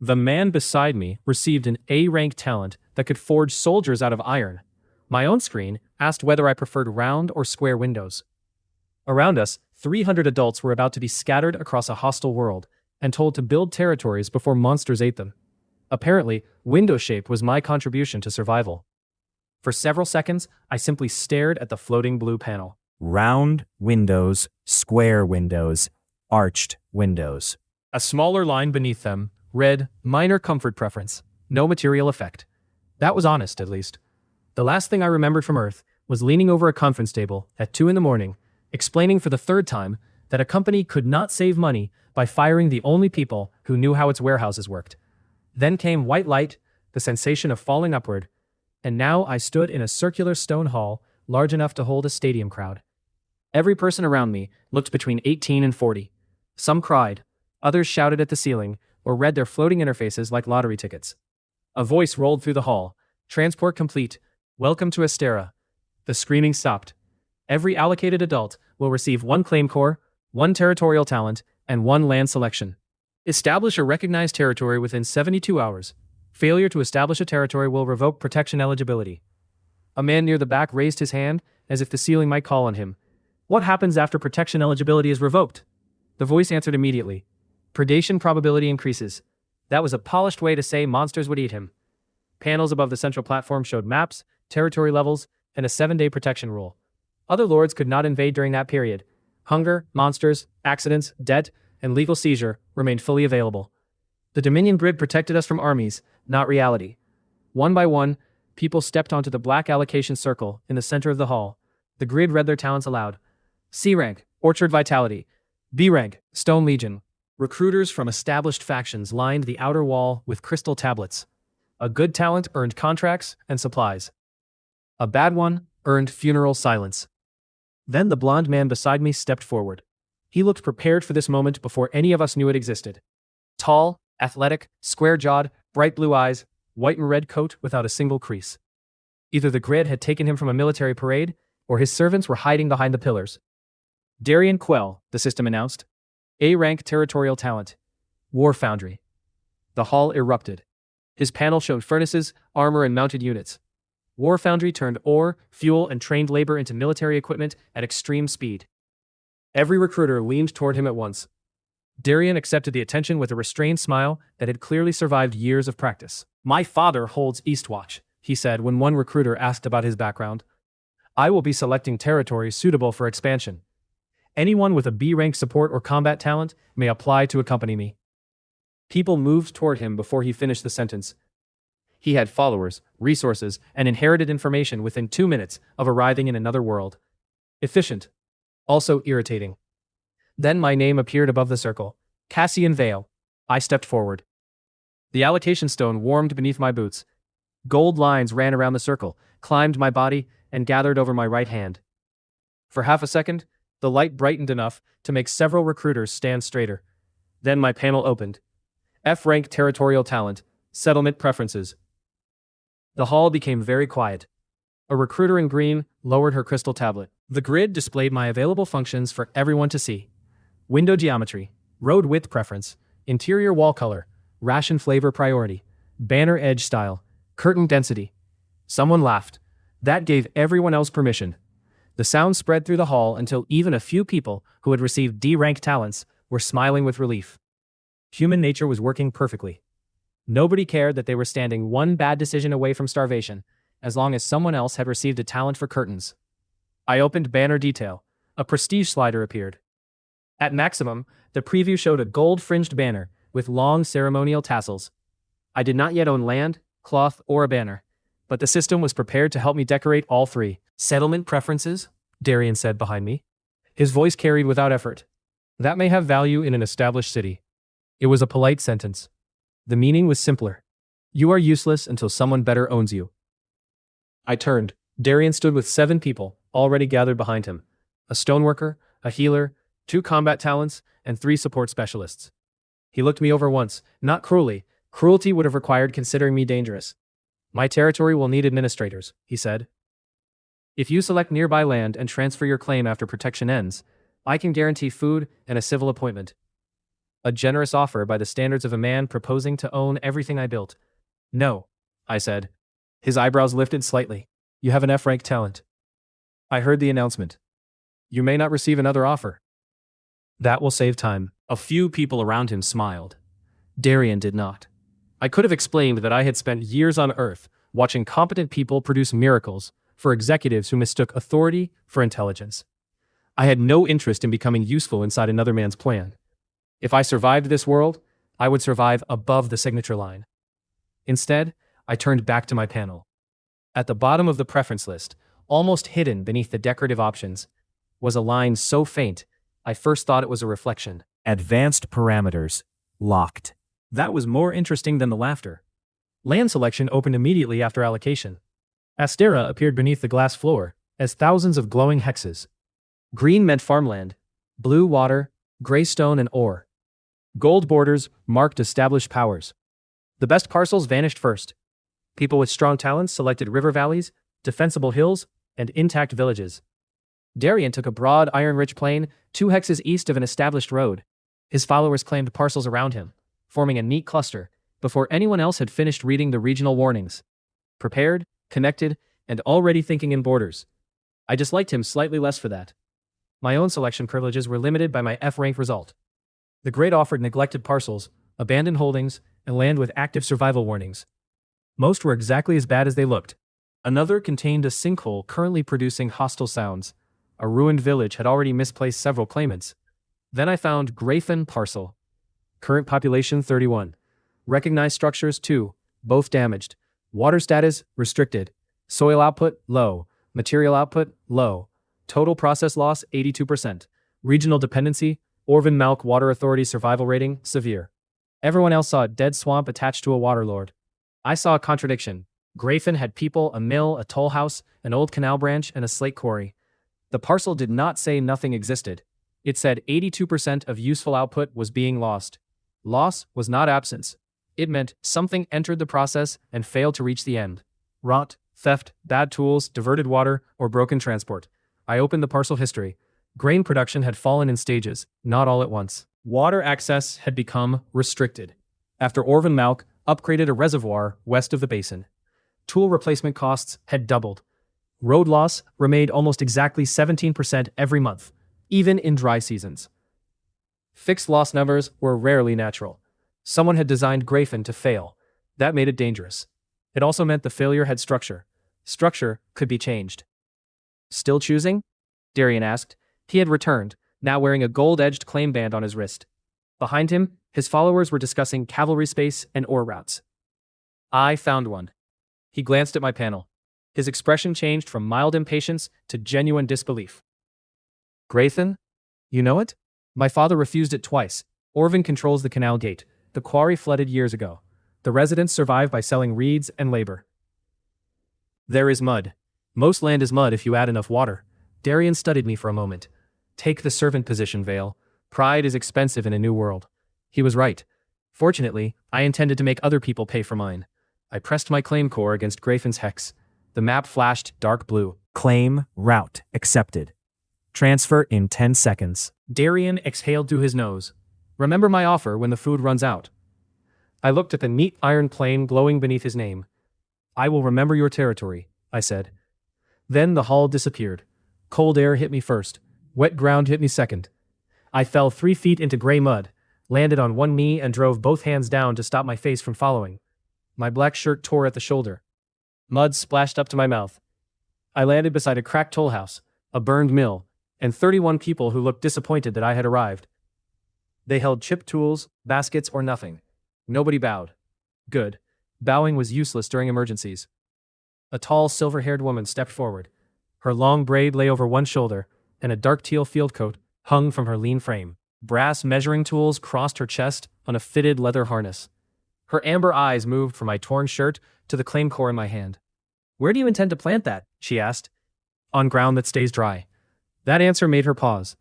The man beside me received an A-rank talent that could forge soldiers out of iron. My own screen asked whether I preferred round or square windows. Around us, 300 adults were about to be scattered across a hostile world and told to build territories before monsters ate them. Apparently, window shape was my contribution to survival. For several seconds, I simply stared at the floating blue panel. Round windows, square windows, arched windows. A smaller line beneath them read, minor comfort preference, no material effect. That was honest, at least. The last thing I remembered from Earth was leaning over a conference table at 2 a.m, explaining for the third time that a company could not save money by firing the only people who knew how its warehouses worked. Then came white light, the sensation of falling upward, and now I stood in a circular stone hall large enough to hold a stadium crowd. Every person around me looked between 18 and 40. Some cried, others shouted at the ceiling, or read their floating interfaces like lottery tickets. A voice rolled through the hall. Transport complete. Welcome to Astera. The screening stopped. Every allocated adult will receive 1 claim core, 1 territorial talent, and 1 land selection. Establish a recognized territory within 72 hours. Failure to establish a territory will revoke protection eligibility. A man near the back raised his hand as if the ceiling might call on him. What happens after protection eligibility is revoked? The voice answered immediately. Predation probability increases. That was a polished way to say monsters would eat him. Panels above the central platform showed maps, territory levels, and a 7-day protection rule. Other lords could not invade during that period. Hunger, monsters, accidents, debt, and legal seizure remained fully available. The Dominion grid protected us from armies, not reality. One by one, people stepped onto the black allocation circle in the center of the hall. The grid read their talents aloud. C rank, Orchard Vitality. B rank, Stone Legion. Recruiters from established factions lined the outer wall with crystal tablets. A good talent earned contracts and supplies. A bad one earned funeral silence. Then the blonde man beside me stepped forward. He looked prepared for this moment before any of us knew it existed. Tall, athletic, square-jawed, bright blue eyes, white and red coat without a single crease. Either the grid had taken him from a military parade, or his servants were hiding behind the pillars. Darian Quell, the system announced. A-rank territorial talent. War Foundry. The hall erupted. His panel showed furnaces, armor, and mounted units. War Foundry turned ore, fuel, and trained labor into military equipment at extreme speed. Every recruiter leaned toward him at once. Darian accepted the attention with a restrained smile that had clearly survived years of practice. My father holds Eastwatch, he said when one recruiter asked about his background. I will be selecting territories suitable for expansion. Anyone with a B-rank support or combat talent may apply to accompany me. People moved toward him before he finished the sentence. He had followers, resources, and inherited information within 2 minutes of arriving in another world. Efficient. Also irritating. Then my name appeared above the circle. Cassian Vale. I stepped forward. The allocation stone warmed beneath my boots. Gold lines ran around the circle, climbed my body, and gathered over my right hand. For half a second, the light brightened enough to make several recruiters stand straighter. Then my panel opened. F-rank territorial talent, settlement preferences. The hall became very quiet. A recruiter in green lowered her crystal tablet. The grid displayed my available functions for everyone to see. Window geometry, road width preference, interior wall color, ration flavor priority, banner edge style, curtain density. Someone laughed. That gave everyone else permission. The sound spread through the hall until even a few people who had received D-rank talents were smiling with relief. Human nature was working perfectly. Nobody cared that they were standing one bad decision away from starvation, as long as someone else had received a talent for curtains. I opened banner detail. A prestige slider appeared. At maximum, the preview showed a gold-fringed banner with long ceremonial tassels. I did not yet own land, cloth, or a banner, but the system was prepared to help me decorate all 3. Settlement preferences? Darian said behind me. His voice carried without effort. That may have value in an established city. It was a polite sentence. The meaning was simpler. You are useless until someone better owns you. I turned. Darian stood with 7 people, already gathered behind him. A stoneworker, a healer, 2 combat talents, and 3 support specialists. He looked me over once, not cruelly. Cruelty would have required considering me dangerous. My territory will need administrators, he said. If you select nearby land and transfer your claim after protection ends, I can guarantee food and a civil appointment. A generous offer by the standards of a man proposing to own everything I built. No, I said. His eyebrows lifted slightly. You have an F-rank talent. I heard the announcement. You may not receive another offer. That will save time. A few people around him smiled. Darian did not. I could have explained that I had spent years on Earth watching competent people produce miracles for executives who mistook authority for intelligence. I had no interest in becoming useful inside another man's plan. If I survived this world, I would survive above the signature line. Instead, I turned back to my panel. At the bottom of the preference list, almost hidden beneath the decorative options, was a line so faint, I first thought it was a reflection. Advanced parameters. Locked. That was more interesting than the laughter. Land selection opened immediately after allocation. Astera appeared beneath the glass floor as thousands of glowing hexes. Green meant farmland, blue water, gray stone and ore. Gold borders marked established powers. The best parcels vanished first. People with strong talents selected river valleys, defensible hills, and intact villages. Darian took a broad iron-rich plain 2 hexes east of an established road. His followers claimed parcels around him, forming a neat cluster, before anyone else had finished reading the regional warnings. Prepared, connected, and already thinking in borders. I disliked him slightly less for that. My own selection privileges were limited by my F-rank result. The grade offered neglected parcels, abandoned holdings, and land with active survival warnings. Most were exactly as bad as they looked. Another contained a sinkhole currently producing hostile sounds. A ruined village had already misplaced several claimants. Then I found Grayfen parcel. Current population 31. Recognized structures 2, both damaged. Water status restricted. Soil output low. Material output low. Total process loss 82%. Regional dependency, Orvan Malk Water Authority survival rating severe. Everyone else saw a dead swamp attached to a waterlord. I saw a contradiction. Grayfen had people, a mill, a toll house, an old canal branch, and a slate quarry. The parcel did not say nothing existed. It said 82% of useful output was being lost. Loss was not absence. It meant something entered the process and failed to reach the end. Rot, theft, bad tools, diverted water, or broken transport. I opened the parcel history. Grain production had fallen in stages, not all at once. Water access had become restricted. After Orvan Malk upgraded a reservoir west of the basin. Tool replacement costs had doubled. Road loss remained almost exactly 17% every month, even in dry seasons. Fixed loss numbers were rarely natural. Someone had designed Grayfen to fail. That made it dangerous. It also meant the failure had structure. Structure could be changed. Still choosing? Darian asked. He had returned, now wearing a gold-edged claim band on his wrist. Behind him, his followers were discussing cavalry space and ore routes. I found one. He glanced at my panel. His expression changed from mild impatience to genuine disbelief. Grayfen? You know it? My father refused it twice. Orvan controls the canal gate. The quarry flooded years ago. The residents survive by selling reeds and labor. There is mud. Most land is mud if you add enough water. Darian studied me for a moment. Take the servant position, Vale. Pride is expensive in a new world. He was right. Fortunately, I intended to make other people pay for mine. I pressed my claim core against Grayfen's hex. The map flashed dark blue. Claim route accepted. Transfer in 10 seconds. Darian exhaled through his nose. Remember my offer when the food runs out. I looked at the neat iron plane glowing beneath his name. I will remember your territory, I said. Then the hall disappeared. Cold air hit me first. Wet ground hit me second. I fell 3 feet into gray mud, landed on one knee and drove both hands down to stop my face from following. My black shirt tore at the shoulder. Mud splashed up to my mouth. I landed beside a cracked toll house, a burned mill, and 31 people who looked disappointed that I had arrived. They held chipped tools, baskets, or nothing. Nobody bowed. Good. Bowing was useless during emergencies. A tall, silver-haired woman stepped forward. Her long braid lay over one shoulder, and a dark teal field coat hung from her lean frame. Brass measuring tools crossed her chest on a fitted leather harness. Her amber eyes moved from my torn shirt to the claim core in my hand. Where do you intend to plant that? She asked. On ground that stays dry. That answer made her pause.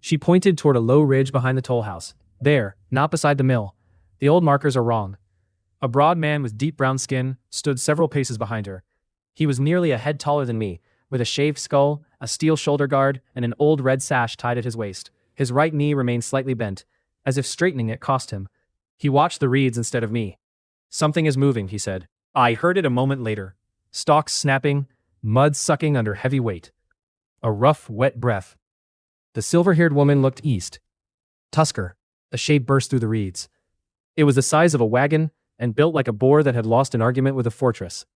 She pointed toward a low ridge behind the toll house. There, not beside the mill. The old markers are wrong. A broad man with deep brown skin stood several paces behind her. He was nearly a head taller than me, with a shaved skull, a steel shoulder guard, and an old red sash tied at his waist. His right knee remained slightly bent, as if straightening it cost him. He watched the reeds instead of me. Something is moving, he said. I heard it a moment later. Stalks snapping, mud sucking under heavy weight. A rough, wet breath. The silver-haired woman looked east. Tusker. A shape burst through the reeds. It was the size of a wagon and built like a boar that had lost an argument with a fortress.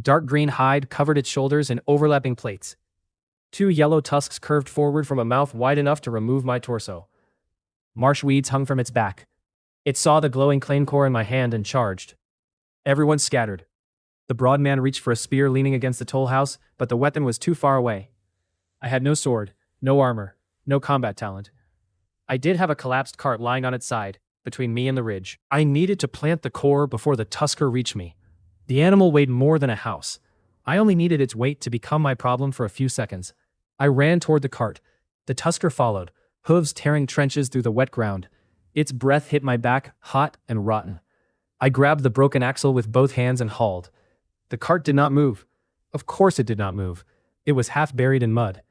Dark green hide covered its shoulders in overlapping plates. 2 yellow tusks curved forward from a mouth wide enough to remove my torso. Marsh weeds hung from its back. It saw the glowing claymore in my hand and charged. Everyone scattered. The broad man reached for a spear leaning against the toll house, but the weapon was too far away. I had no sword, no armor, no combat talent. I did have a collapsed cart lying on its side, between me and the ridge. I needed to plant the core before the tusker reached me. The animal weighed more than a house. I only needed its weight to become my problem for a few seconds. I ran toward the cart. The tusker followed, hooves tearing trenches through the wet ground. Its breath hit my back, hot and rotten. I grabbed the broken axle with both hands and hauled. The cart did not move. Of course it did not move. It was half buried in mud.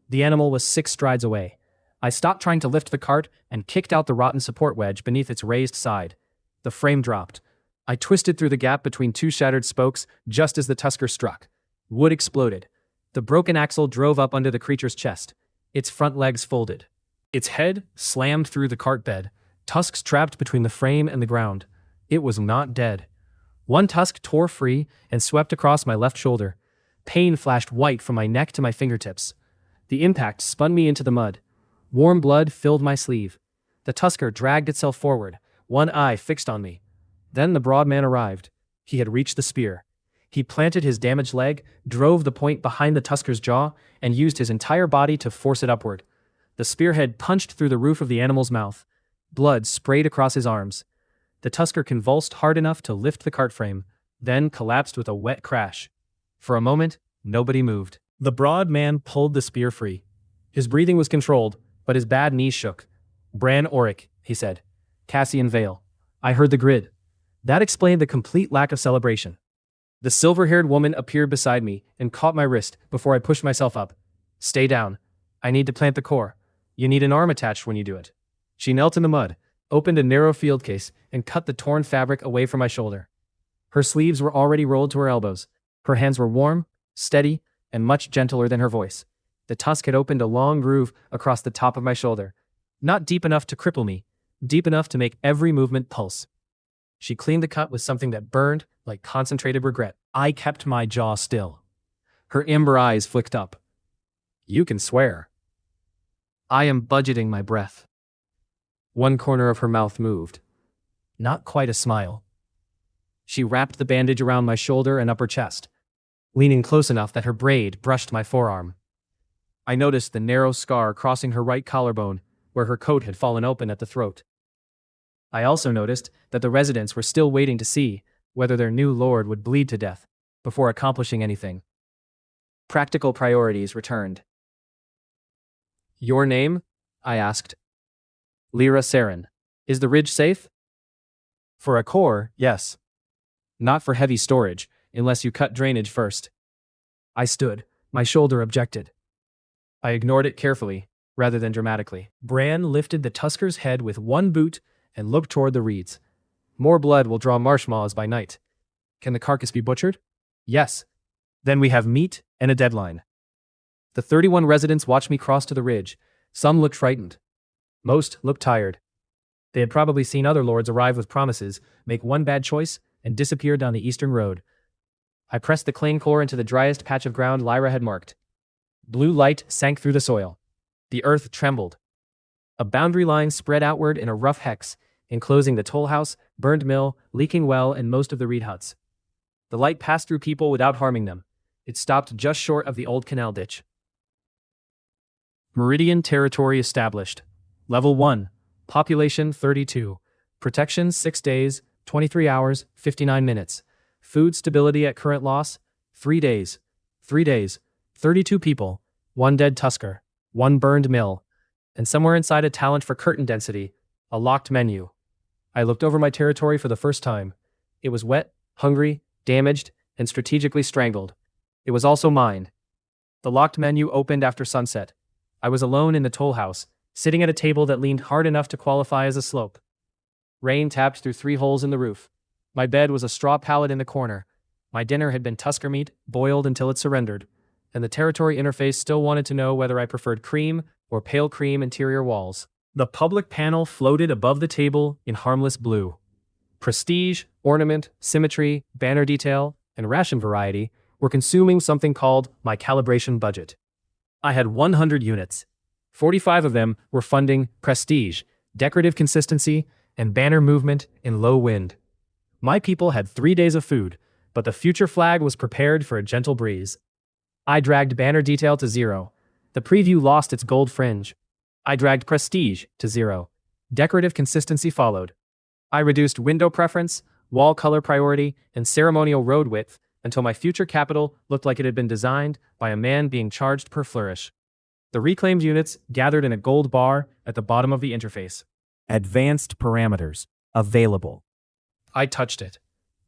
The animal was 6 strides away. I stopped trying to lift the cart and kicked out the rotten support wedge beneath its raised side. The frame dropped. I twisted through the gap between 2 shattered spokes just as the tusker struck. Wood exploded. The broken axle drove up under the creature's chest. Its front legs folded. Its head slammed through the cart bed, tusks trapped between the frame and the ground. It was not dead. One tusk tore free and swept across my left shoulder. Pain flashed white from my neck to my fingertips. The impact spun me into the mud. Warm blood filled my sleeve. The tusker dragged itself forward, one eye fixed on me. Then the broad man arrived. He had reached the spear. He planted his damaged leg, drove the point behind the tusker's jaw, and used his entire body to force it upward. The spearhead punched through the roof of the animal's mouth. Blood sprayed across his arms. The tusker convulsed hard enough to lift the cart frame, then collapsed with a wet crash. For a moment, nobody moved. The broad man pulled the spear free. His breathing was controlled, but his bad knees shook. Bran Oric, he said. Cassian Vale. I heard the grid. That explained the complete lack of celebration. The silver-haired woman appeared beside me and caught my wrist before I pushed myself up. Stay down. I need to plant the core. You need an arm attached when you do it. She knelt in the mud, opened a narrow field case, and cut the torn fabric away from my shoulder. Her sleeves were already rolled to her elbows. Her hands were warm, steady, and much gentler than her voice. The tusk had opened a long groove across the top of my shoulder. Not deep enough to cripple me, deep enough to make every movement pulse. She cleaned the cut with something that burned like concentrated regret. I kept my jaw still. Her amber eyes flicked up. You can swear. I am budgeting my breath. One corner of her mouth moved. Not quite a smile. She wrapped the bandage around my shoulder and upper chest, leaning close enough that her braid brushed my forearm. I noticed the narrow scar crossing her right collarbone, where her coat had fallen open at the throat. I also noticed that the residents were still waiting to see whether their new lord would bleed to death before accomplishing anything. Practical priorities returned. Your name? I asked. Lyra Saren. Is the ridge safe? For a core, yes. Not for heavy storage, unless you cut drainage first. I stood. My shoulder objected. I ignored it carefully, rather than dramatically. Bran lifted the tusker's head with one boot and looked toward the reeds. More blood will draw marsh moths by night. Can the carcass be butchered? Yes. Then we have meat and a deadline. The 31 residents watched me cross to the ridge. Some looked frightened. Most looked tired. They had probably seen other lords arrive with promises, make one bad choice, and disappear down the eastern road. I pressed the claymore into the driest patch of ground Lyra had marked. Blue light sank through the soil. The earth trembled. A boundary line spread outward in a rough hex, enclosing the toll house, burned mill, leaking well, and most of the reed huts. The light passed through people without harming them. It stopped just short of the old canal ditch. Meridian territory established. Level 1. Population 32. Protection 6 days, 23 hours, 59 minutes. Food stability at current loss, 3 days. 3 days. 32 people. 1 dead tusker. 1 burned mill. And somewhere inside a talent for curtain density, a locked menu. I looked over my territory for the first time. It was wet, hungry, damaged, and strategically strangled. It was also mine. The locked menu opened after sunset. I was alone in the toll house, sitting at a table that leaned hard enough to qualify as a slope. Rain tapped through 3 holes in the roof. My bed was a straw pallet in the corner. My dinner had been Tusker meat, boiled until it surrendered, and the territory interface still wanted to know whether I preferred cream or pale cream interior walls. The public panel floated above the table in harmless blue. Prestige, ornament, symmetry, banner detail, and ration variety were consuming something called my calibration budget. I had 100 units. 45 of them were funding prestige, decorative consistency, and banner movement in low wind. My people had 3 days of food, but the future flag was prepared for a gentle breeze. I dragged banner detail to 0. The preview lost its gold fringe. I dragged prestige to 0. Decorative consistency followed. I reduced window preference, wall color priority, and ceremonial road width until my future capital looked like it had been designed by a man being charged per flourish. The reclaimed units gathered in a gold bar at the bottom of the interface. Advanced parameters. Available. I touched it.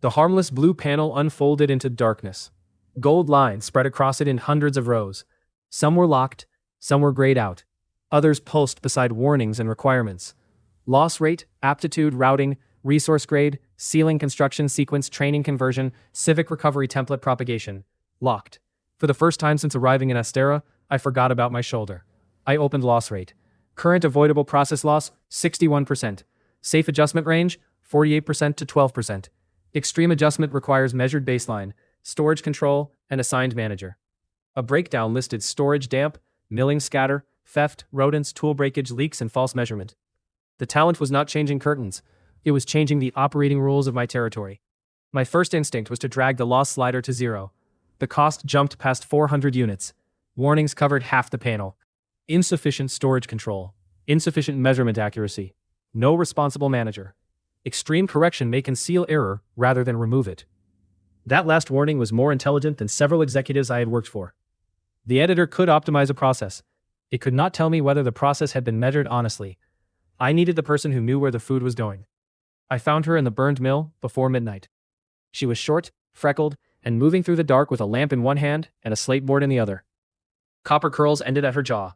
The harmless blue panel unfolded into darkness. Gold lines spread across it in hundreds of rows. Some were locked, some were grayed out. Others pulsed beside warnings and requirements. Loss rate, aptitude, routing, resource grade, ceiling construction sequence, training conversion, civic recovery template propagation. Locked. For the first time since arriving in Astera, I forgot about my shoulder. I opened loss rate. Current avoidable process loss, 61%. Safe adjustment range, 48% to 12%. Extreme adjustment requires measured baseline, storage control, and assigned manager. A breakdown listed storage damp, milling scatter, theft, rodents, tool breakage, leaks, and false measurement. The talent was not changing curtains. It was changing the operating rules of my territory. My first instinct was to drag the loss slider to 0. The cost jumped past 400 units. Warnings covered half the panel. Insufficient storage control. Insufficient measurement accuracy. No responsible manager. Extreme correction may conceal error rather than remove it. That last warning was more intelligent than several executives I had worked for. The editor could optimize a process. It could not tell me whether the process had been measured honestly. I needed the person who knew where the food was going. I found her in the burned mill before midnight. She was short, freckled, and moving through the dark with a lamp in one hand and a slate board in the other. Copper curls ended at her jaw.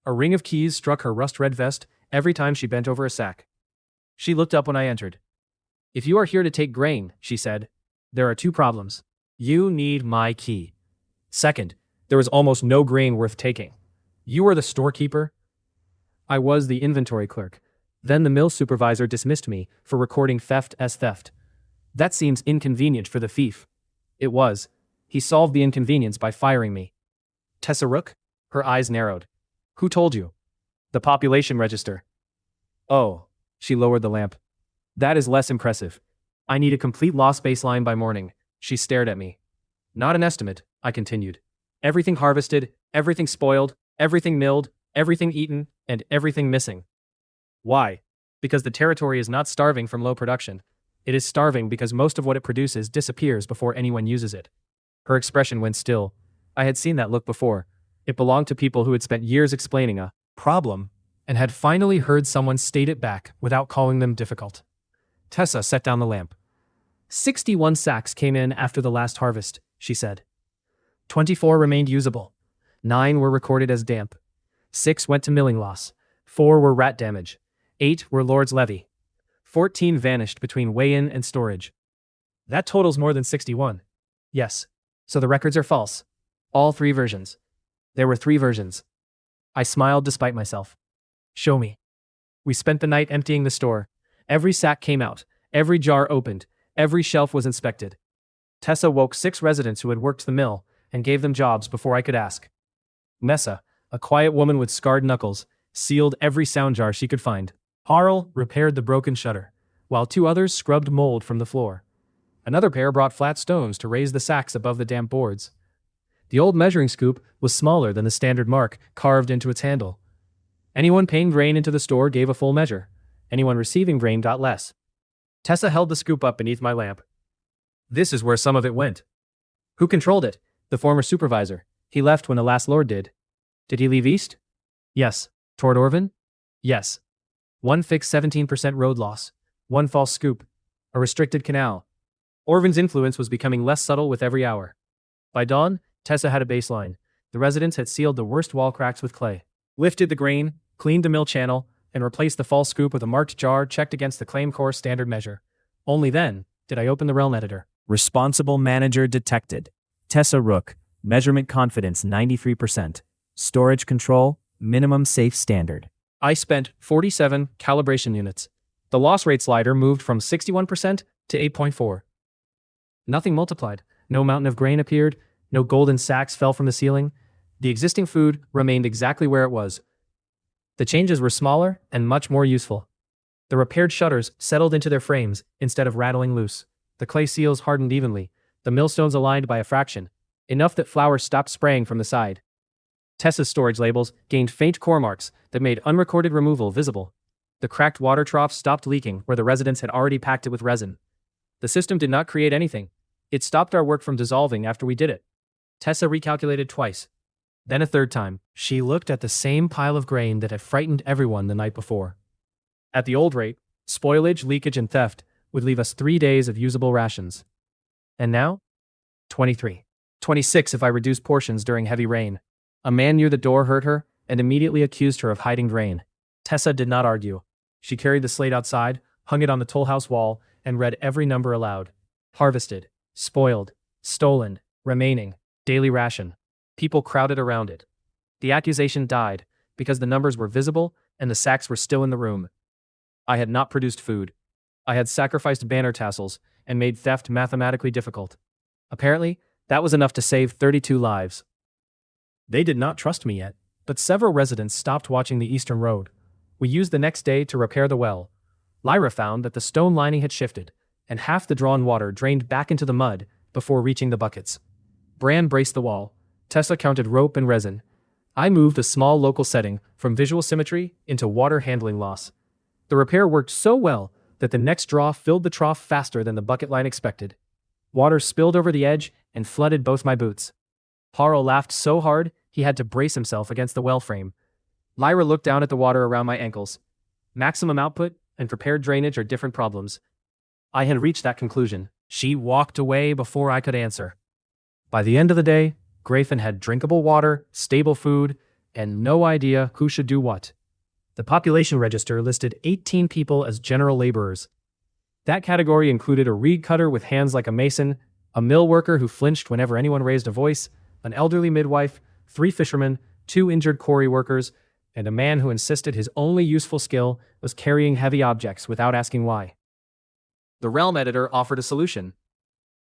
A ring of keys struck her rust-red vest every time she bent over a sack. She looked up when I entered. "If you are here to take grain," she said, "there are 2 problems. You need my key. Second, there is almost no grain worth taking. You are the storekeeper?" I was the inventory clerk. Then the mill supervisor dismissed me for recording theft as theft. That seems inconvenient for the thief. It was. He solved the inconvenience by firing me. Tessa Rook? Her eyes narrowed. "Who told you?" "The population register." "Oh." She lowered the lamp. "That is less impressive. I need a complete loss baseline by morning." She stared at me. "Not an estimate," I continued. "Everything harvested, everything spoiled, everything milled, everything eaten, and everything missing." "Why?" "Because the territory is not starving from low production. It is starving because most of what it produces disappears before anyone uses it." Her expression went still. I had seen that look before. It belonged to people who had spent years explaining a problem and had finally heard someone state it back without calling them difficult. Tessa set down the lamp. 61 sacks came in after the last harvest, she said. 24 remained usable. 9 were recorded as damp. 6 went to milling loss. 4 were rat damage. 8 were Lord's levy. 14 vanished between weigh-in and storage. That totals more than 61. Yes. So the records are false. All 3 versions. There were 3 versions. I smiled despite myself. Show me. We spent the night emptying the store. Every sack came out. Every jar opened. Every shelf was inspected. Tessa woke 6 residents who had worked the mill and gave them jobs before I could ask. Nessa, a quiet woman with scarred knuckles, sealed every sound jar she could find. Harl repaired the broken shutter, while 2 others scrubbed mold from the floor. Another pair brought flat stones to raise the sacks above the damp boards. The old measuring scoop was smaller than the standard mark carved into its handle. Anyone paying grain into the store gave a full measure. Anyone receiving grain got less. Tessa held the scoop up beneath my lamp. This is where some of it went. Who controlled it? The former supervisor. He left when the last lord did. Did he leave east? Yes. Toward Orvin? Yes. 1 fixed 17% road loss. 1 false scoop. A restricted canal. Orvin's influence was becoming less subtle with every hour. By dawn, Tessa had a baseline. The residents had sealed the worst wall cracks with clay. Lifted the grain, cleaned the mill channel, and replaced the false scoop with a marked jar checked against the claim core standard measure. Only then did I open the realm editor. Responsible manager detected. Tessa Rook, measurement confidence 93%. Storage control, minimum safe standard. I spent 47 calibration units. The loss rate slider moved from 61% to 8.4. Nothing multiplied. No mountain of grain appeared. No golden sacks fell from the ceiling. The existing food remained exactly where it was. The changes were smaller and much more useful. The repaired shutters settled into their frames instead of rattling loose. The clay seals hardened evenly. The millstones aligned by a fraction, enough that flour stopped spraying from the side. Tessa's storage labels gained faint core marks that made unrecorded removal visible. The cracked water trough stopped leaking where the residents had already packed it with resin. The system did not create anything. It stopped our work from dissolving after we did it. Tessa recalculated twice. Then a third time. She looked at the same pile of grain that had frightened everyone the night before. At the old rate, spoilage, leakage, and theft would leave us 3 days of usable rations. And now? 23. 26 if I reduced portions during heavy rain. A man near the door heard her and immediately accused her of hiding grain. Tessa did not argue. She carried the slate outside, hung it on the toll house wall, and read every number aloud. Harvested, spoiled, stolen, remaining, daily ration. People crowded around it. The accusation died because the numbers were visible and the sacks were still in the room. I had not produced food. I had sacrificed banner tassels and made theft mathematically difficult. Apparently, that was enough to save 32 lives. They did not trust me yet, but several residents stopped watching the eastern road. We used the next day to repair the well. Lyra found that the stone lining had shifted, and half the drawn water drained back into the mud before reaching the buckets. Bran braced the wall. Tessa counted rope and resin. I moved a small local setting from visual symmetry into water handling loss. The repair worked so well that the next draw filled the trough faster than the bucket line expected. Water spilled over the edge and flooded both my boots. Harl laughed so hard he had to brace himself against the well frame. Lyra looked down at the water around my ankles. Maximum output and prepared drainage are different problems. I had reached that conclusion. She walked away before I could answer. By the end of the day, Grayfen had drinkable water, stable food, and no idea who should do what. The population register listed 18 people as general laborers. That category included a reed cutter with hands like a mason, a mill worker who flinched whenever anyone raised a voice, an elderly midwife, 3 fishermen, 2 injured quarry workers, and a man who insisted his only useful skill was carrying heavy objects without asking why. The Realm Editor offered a solution.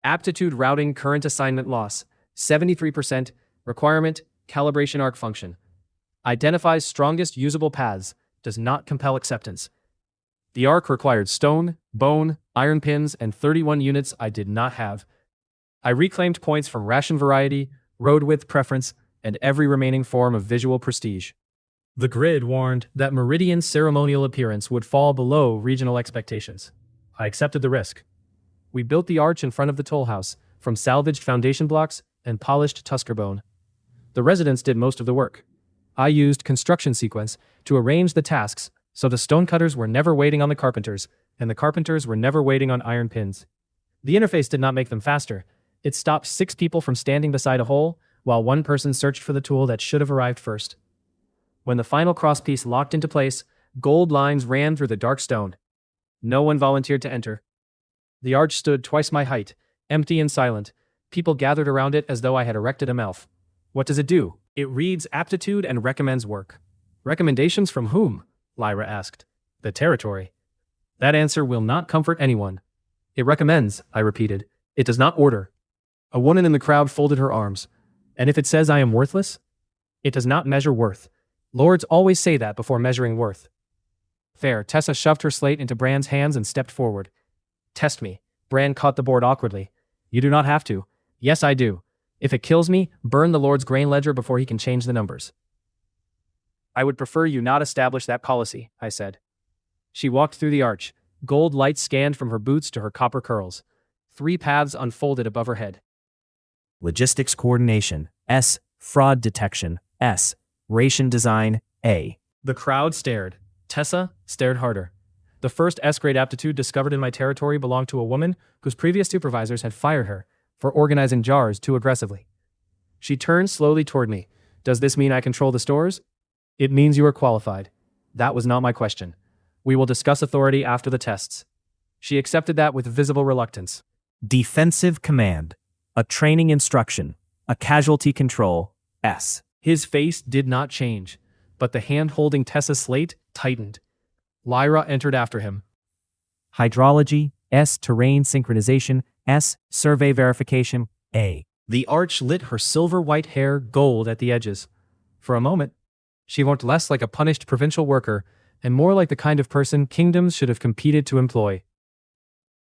Aptitude routing current assignment loss, 73%, requirement, calibration arc function. Identifies strongest usable paths, does not compel acceptance. The arc required stone, bone, iron pins, and 31 units I did not have. I reclaimed points from ration variety, road width preference, and every remaining form of visual prestige. The grid warned that Meridian's ceremonial appearance would fall below regional expectations. I accepted the risk. We built the arch in front of the toll house from salvaged foundation blocks and polished Tusker bone. The residents did most of the work. I used construction sequence to arrange the tasks so the stonecutters were never waiting on the carpenters, and the carpenters were never waiting on iron pins. The interface did not make them faster. It stopped 6 people from standing beside a hole, while 1 person searched for the tool that should have arrived first. When the final crosspiece locked into place, gold lines ran through the dark stone. No one volunteered to enter. The arch stood twice my height, empty and silent. People gathered around it as though I had erected a mouth. What does it do? It reads aptitude and recommends work. Recommendations from whom? Lyra asked. The territory. That answer will not comfort anyone. It recommends, I repeated. It does not order. A woman in the crowd folded her arms. And if it says I am worthless? It does not measure worth. Lords always say that before measuring worth. Fair. Tessa shoved her slate into Bran's hands and stepped forward. Test me. Bran caught the board awkwardly. You do not have to. Yes, I do. If it kills me, burn the Lord's grain ledger before he can change the numbers. I would prefer you not establish that policy, I said. She walked through the arch. Gold light scanned from her boots to her copper curls. 3 paths unfolded above her head. Logistics coordination, S. Fraud detection, S. Ration design, A. The crowd stared. Tessa stared harder. The first S-grade aptitude discovered in my territory belonged to a woman whose previous supervisors had fired her for organizing jars too aggressively. She turned slowly toward me. Does this mean I control the stores? It means you are qualified. That was not my question. We will discuss authority after the tests. She accepted that with visible reluctance. Defensive command. A training instruction. A casualty control. S. His face did not change, but the hand holding Tessa's slate tightened. Lyra entered after him. Hydrology. S. Terrain synchronization. S. Survey verification. A. The arch lit her silver white hair gold at the edges. For a moment, she looked less like a punished provincial worker and more like the kind of person kingdoms should have competed to employ.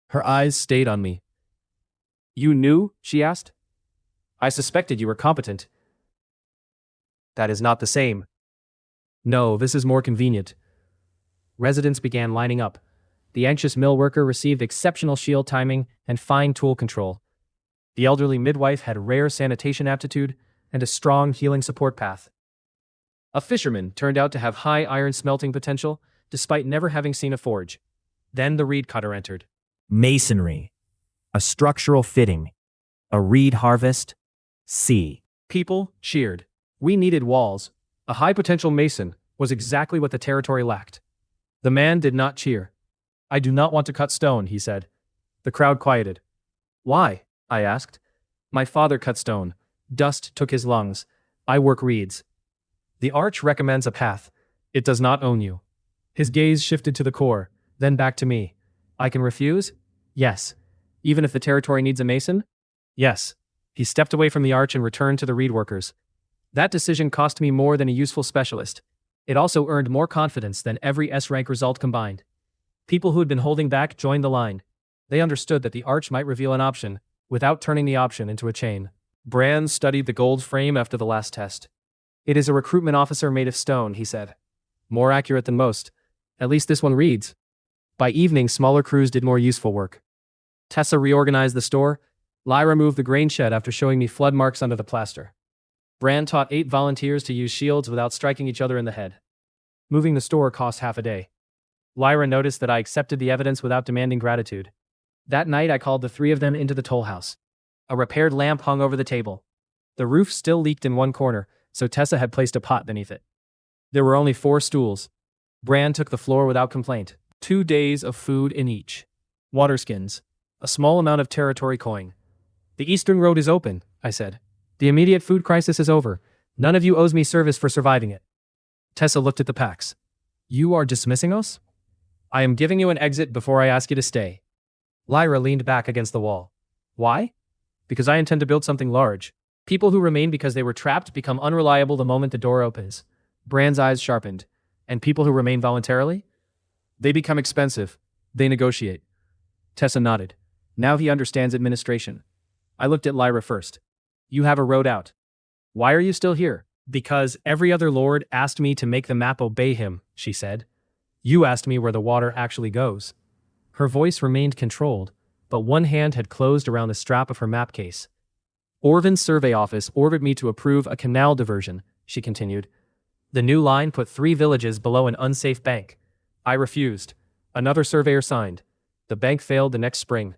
Her eyes stayed on me. You knew? She asked. I suspected you were competent. That is not the same. No, this is more convenient. Residents began lining up. The anxious mill worker received exceptional shield timing and fine tool control. The elderly midwife had rare sanitation aptitude and a strong healing support path. A fisherman turned out to have high iron smelting potential, despite never having seen a forge. Then the reed cutter entered. Masonry. A structural fitting. A reed harvest. C. People cheered. We needed walls. A high-potential mason was exactly what the territory lacked. The man did not cheer. I do not want to cut stone, he said. The crowd quieted. Why? I asked. My father cut stone. Dust took his lungs. I work reeds. The arch recommends a path. It does not own you. His gaze shifted to the core, then back to me. I can refuse? Yes. Even if the territory needs a mason? Yes. He stepped away from the arch and returned to the reed workers. That decision cost me more than a useful specialist. It also earned more confidence than every S-rank result combined. People who had been holding back joined the line. They understood that the arch might reveal an option, without turning the option into a chain. Bran studied the gold frame after the last test. It is a recruitment officer made of stone, he said. More accurate than most. At least this one reads. By evening, smaller crews did more useful work. Tessa reorganized the store. Lyra moved the grain shed after showing me flood marks under the plaster. Bran taught 8 volunteers to use shields without striking each other in the head. Moving the store cost half a day. Lyra noticed that I accepted the evidence without demanding gratitude. That night I called the 3 of them into the toll house. A repaired lamp hung over the table. The roof still leaked in one corner, so Tessa had placed a pot beneath it. There were only 4 stools. Bran took the floor without complaint. 2 days of food in each. Water skins. A small amount of territory coin. The Eastern Road is open, I said. The immediate food crisis is over. None of you owes me service for surviving it. Tessa looked at the packs. You are dismissing us? I am giving you an exit before I ask you to stay. Lyra leaned back against the wall. Why? Because I intend to build something large. People who remain because they were trapped become unreliable the moment the door opens. Bran's eyes sharpened. And people who remain voluntarily? They become expensive. They negotiate. Tessa nodded. Now he understands administration. I looked at Lyra first. You have a road out. Why are you still here? Because every other lord asked me to make the map obey him, she said. You asked me where the water actually goes. Her voice remained controlled, but one hand had closed around the strap of her map case. Orvin's survey office ordered me to approve a canal diversion, she continued. The new line put 3 villages below an unsafe bank. I refused. Another surveyor signed. The bank failed the next spring.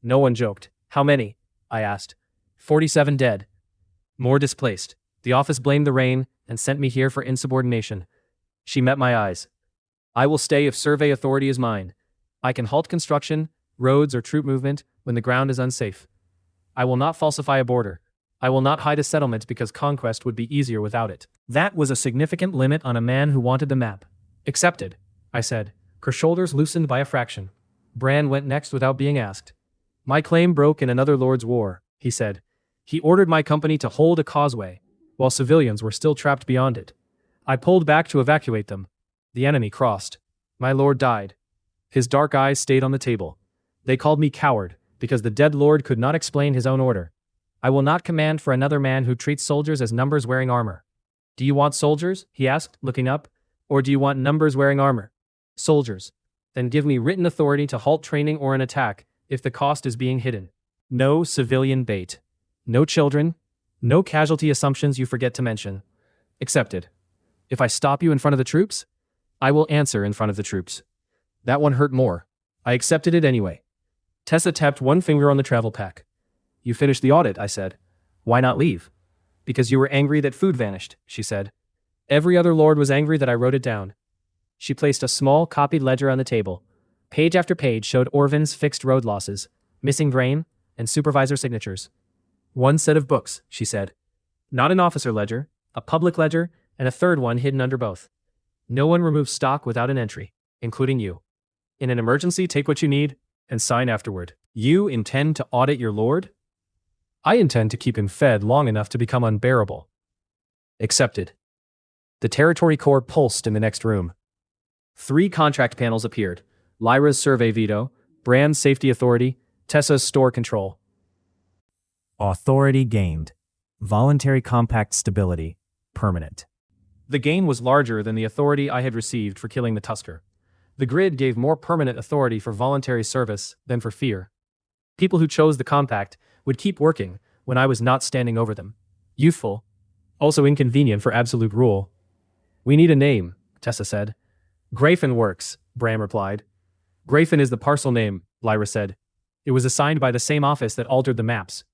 No one joked. How many? I asked. 47 dead. More displaced. The office blamed the rain and sent me here for insubordination. She met my eyes. I will stay if survey authority is mine. I can halt construction, roads, or troop movement when the ground is unsafe. I will not falsify a border. I will not hide a settlement because conquest would be easier without it. That was a significant limit on a man who wanted the map. Accepted, I said, her shoulders loosened by a fraction. Bran went next without being asked. My claim broke in another lord's war, he said. He ordered my company to hold a causeway, while civilians were still trapped beyond it. I pulled back to evacuate them. The enemy crossed. My lord died. His dark eyes stayed on the table. They called me coward, because the dead lord could not explain his own order. I will not command for another man who treats soldiers as numbers wearing armor. Do you want soldiers? He asked, looking up. Or do you want numbers wearing armor? Soldiers. Then give me written authority to halt training or an attack, if the cost is being hidden. No civilian bait. No children. No casualty assumptions you forget to mention. Accepted. If I stop you in front of the troops, I will answer in front of the troops. That one hurt more. I accepted it anyway. Tessa tapped one finger on the travel pack. You finished the audit, I said. Why not leave? Because you were angry that food vanished, she said. Every other lord was angry that I wrote it down. She placed a small, copied ledger on the table. Page after page showed Orvin's fixed road losses, missing grain, and supervisor signatures. One set of books, she said. Not an officer ledger, a public ledger, and a third one hidden under both. No one removes stock without an entry, including you. In an emergency, take what you need and sign afterward. You intend to audit your lord? I intend to keep him fed long enough to become unbearable. Accepted. The territory core pulsed in the next room. 3 contract panels appeared. Lyra's survey veto, Brand's safety authority, Tessa's store control. Authority gained. Voluntary compact stability. Permanent. The gain was larger than the authority I had received for killing the Tusker. The grid gave more permanent authority for voluntary service than for fear. People who chose the compact would keep working when I was not standing over them. Youthful, also inconvenient for absolute rule. We need a name, Tessa said. Grafen works, Bram replied. Grafen is the parcel name, Lyra said. It was assigned by the same office that altered the maps.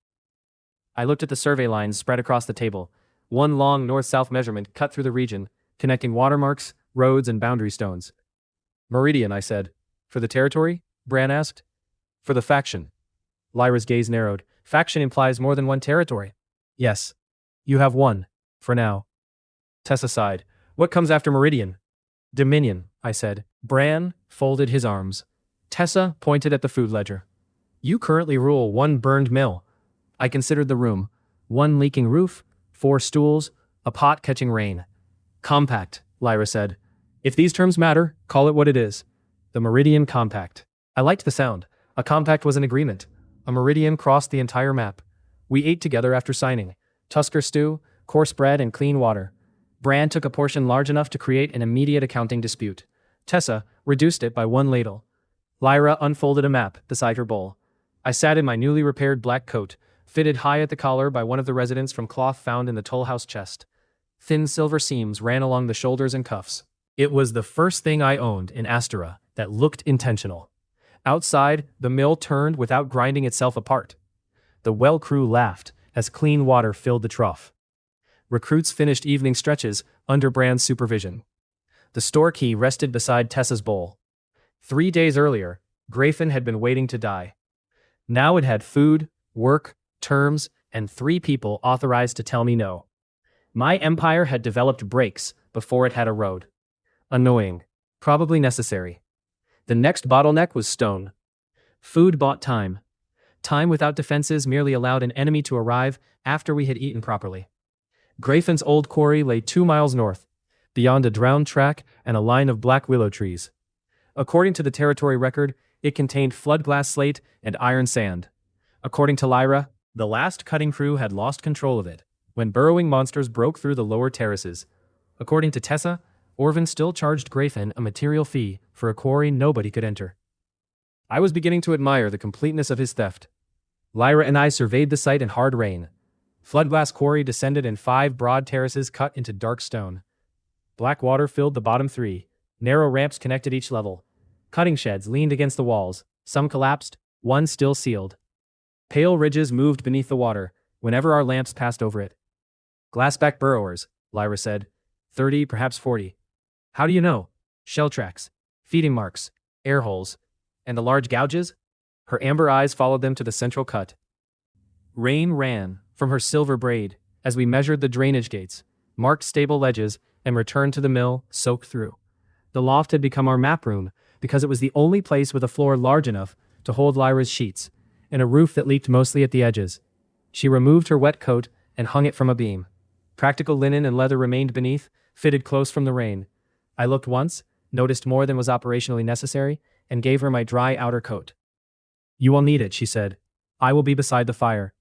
I looked at the survey lines spread across the table. One long north-south measurement cut through the region, connecting watermarks, roads, and boundary stones. Meridian, I said. For the territory? Bran asked. For the faction. Lyra's gaze narrowed. Faction implies more than one territory. Yes. You have one. For now. Tessa sighed. What comes after Meridian? Dominion, I said. Bran folded his arms. Tessa pointed at the food ledger. You currently rule 1 burned mill. I considered the room. 1 leaking roof, 4 stools, a pot catching rain. Compact, Lyra said. If these terms matter, call it what it is. The Meridian Compact. I liked the sound. A compact was an agreement. A meridian crossed the entire map. We ate together after signing. Tusker stew, coarse bread, and clean water. Bran took a portion large enough to create an immediate accounting dispute. Tessa reduced it by 1 ladle. Lyra unfolded a map beside her bowl. I sat in my newly repaired black coat, fitted high at the collar by one of the residents from cloth found in the toll house chest. Thin silver seams ran along the shoulders and cuffs. It was the first thing I owned in Astera that looked intentional. Outside, the mill turned without grinding itself apart. The well crew laughed as clean water filled the trough. Recruits finished evening stretches under Bran's supervision. The store key rested beside Tessa's bowl. 3 days earlier, Grafen had been waiting to die. Now it had food, work, terms, and 3 people authorized to tell me no. My empire had developed brakes before it had a road. Annoying. Probably necessary. The next bottleneck was stone. Food bought time. Time without defenses merely allowed an enemy to arrive after we had eaten properly. Grafen's old quarry lay 2 miles north, beyond a drowned track and a line of black willow trees. According to the territory record, it contained flood-glass slate and iron sand. According to Lyra, the last cutting crew had lost control of it when burrowing monsters broke through the lower terraces. According to Tessa, Orvin still charged Grafen a material fee for a quarry nobody could enter. I was beginning to admire the completeness of his theft. Lyra and I surveyed the site in hard rain. Floodglass quarry descended in 5 broad terraces cut into dark stone. Black water filled the bottom 3. Narrow ramps connected each level. Cutting sheds leaned against the walls. Some collapsed, one still sealed. Pale ridges moved beneath the water whenever our lamps passed over it. Glassback burrowers, Lyra said. 30, perhaps 40. How do you know? Shell tracks, feeding marks, air holes, and the large gouges? Her amber eyes followed them to the central cut. Rain ran from her silver braid as we measured the drainage gates, marked stable ledges, and returned to the mill, soaked through. The loft had become our map room because it was the only place with a floor large enough to hold Lyra's sheets, and a roof that leaked mostly at the edges. She removed her wet coat and hung it from a beam. Practical linen and leather remained beneath, fitted close from the rain. I looked once, noticed more than was operationally necessary, and gave her my dry outer coat. You will need it, she said. I will be beside the fire.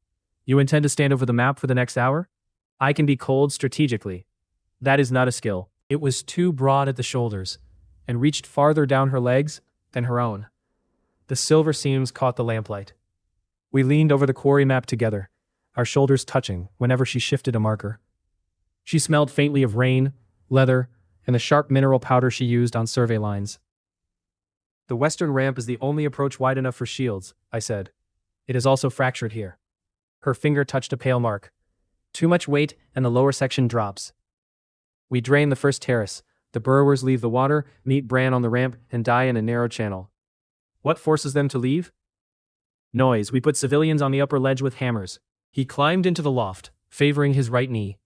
You intend to stand over the map for the next hour? I can be cold strategically. That is not a skill. It was too broad at the shoulders, and reached farther down her legs than her own. The silver seams caught the lamplight. We leaned over the quarry map together, our shoulders touching whenever she shifted a marker. She smelled faintly of rain, leather, and the sharp mineral powder she used on survey lines. The western ramp is the only approach wide enough for shields, I said. It is also fractured here. Her finger touched a pale mark. Too much weight and the lower section drops. We drained the first terrace, The burrowers leave the water, meet Bran on the ramp, and die in a narrow channel. What forces them to leave? Noise. We put civilians on the upper ledge with hammers. He climbed into the loft, favoring his right knee.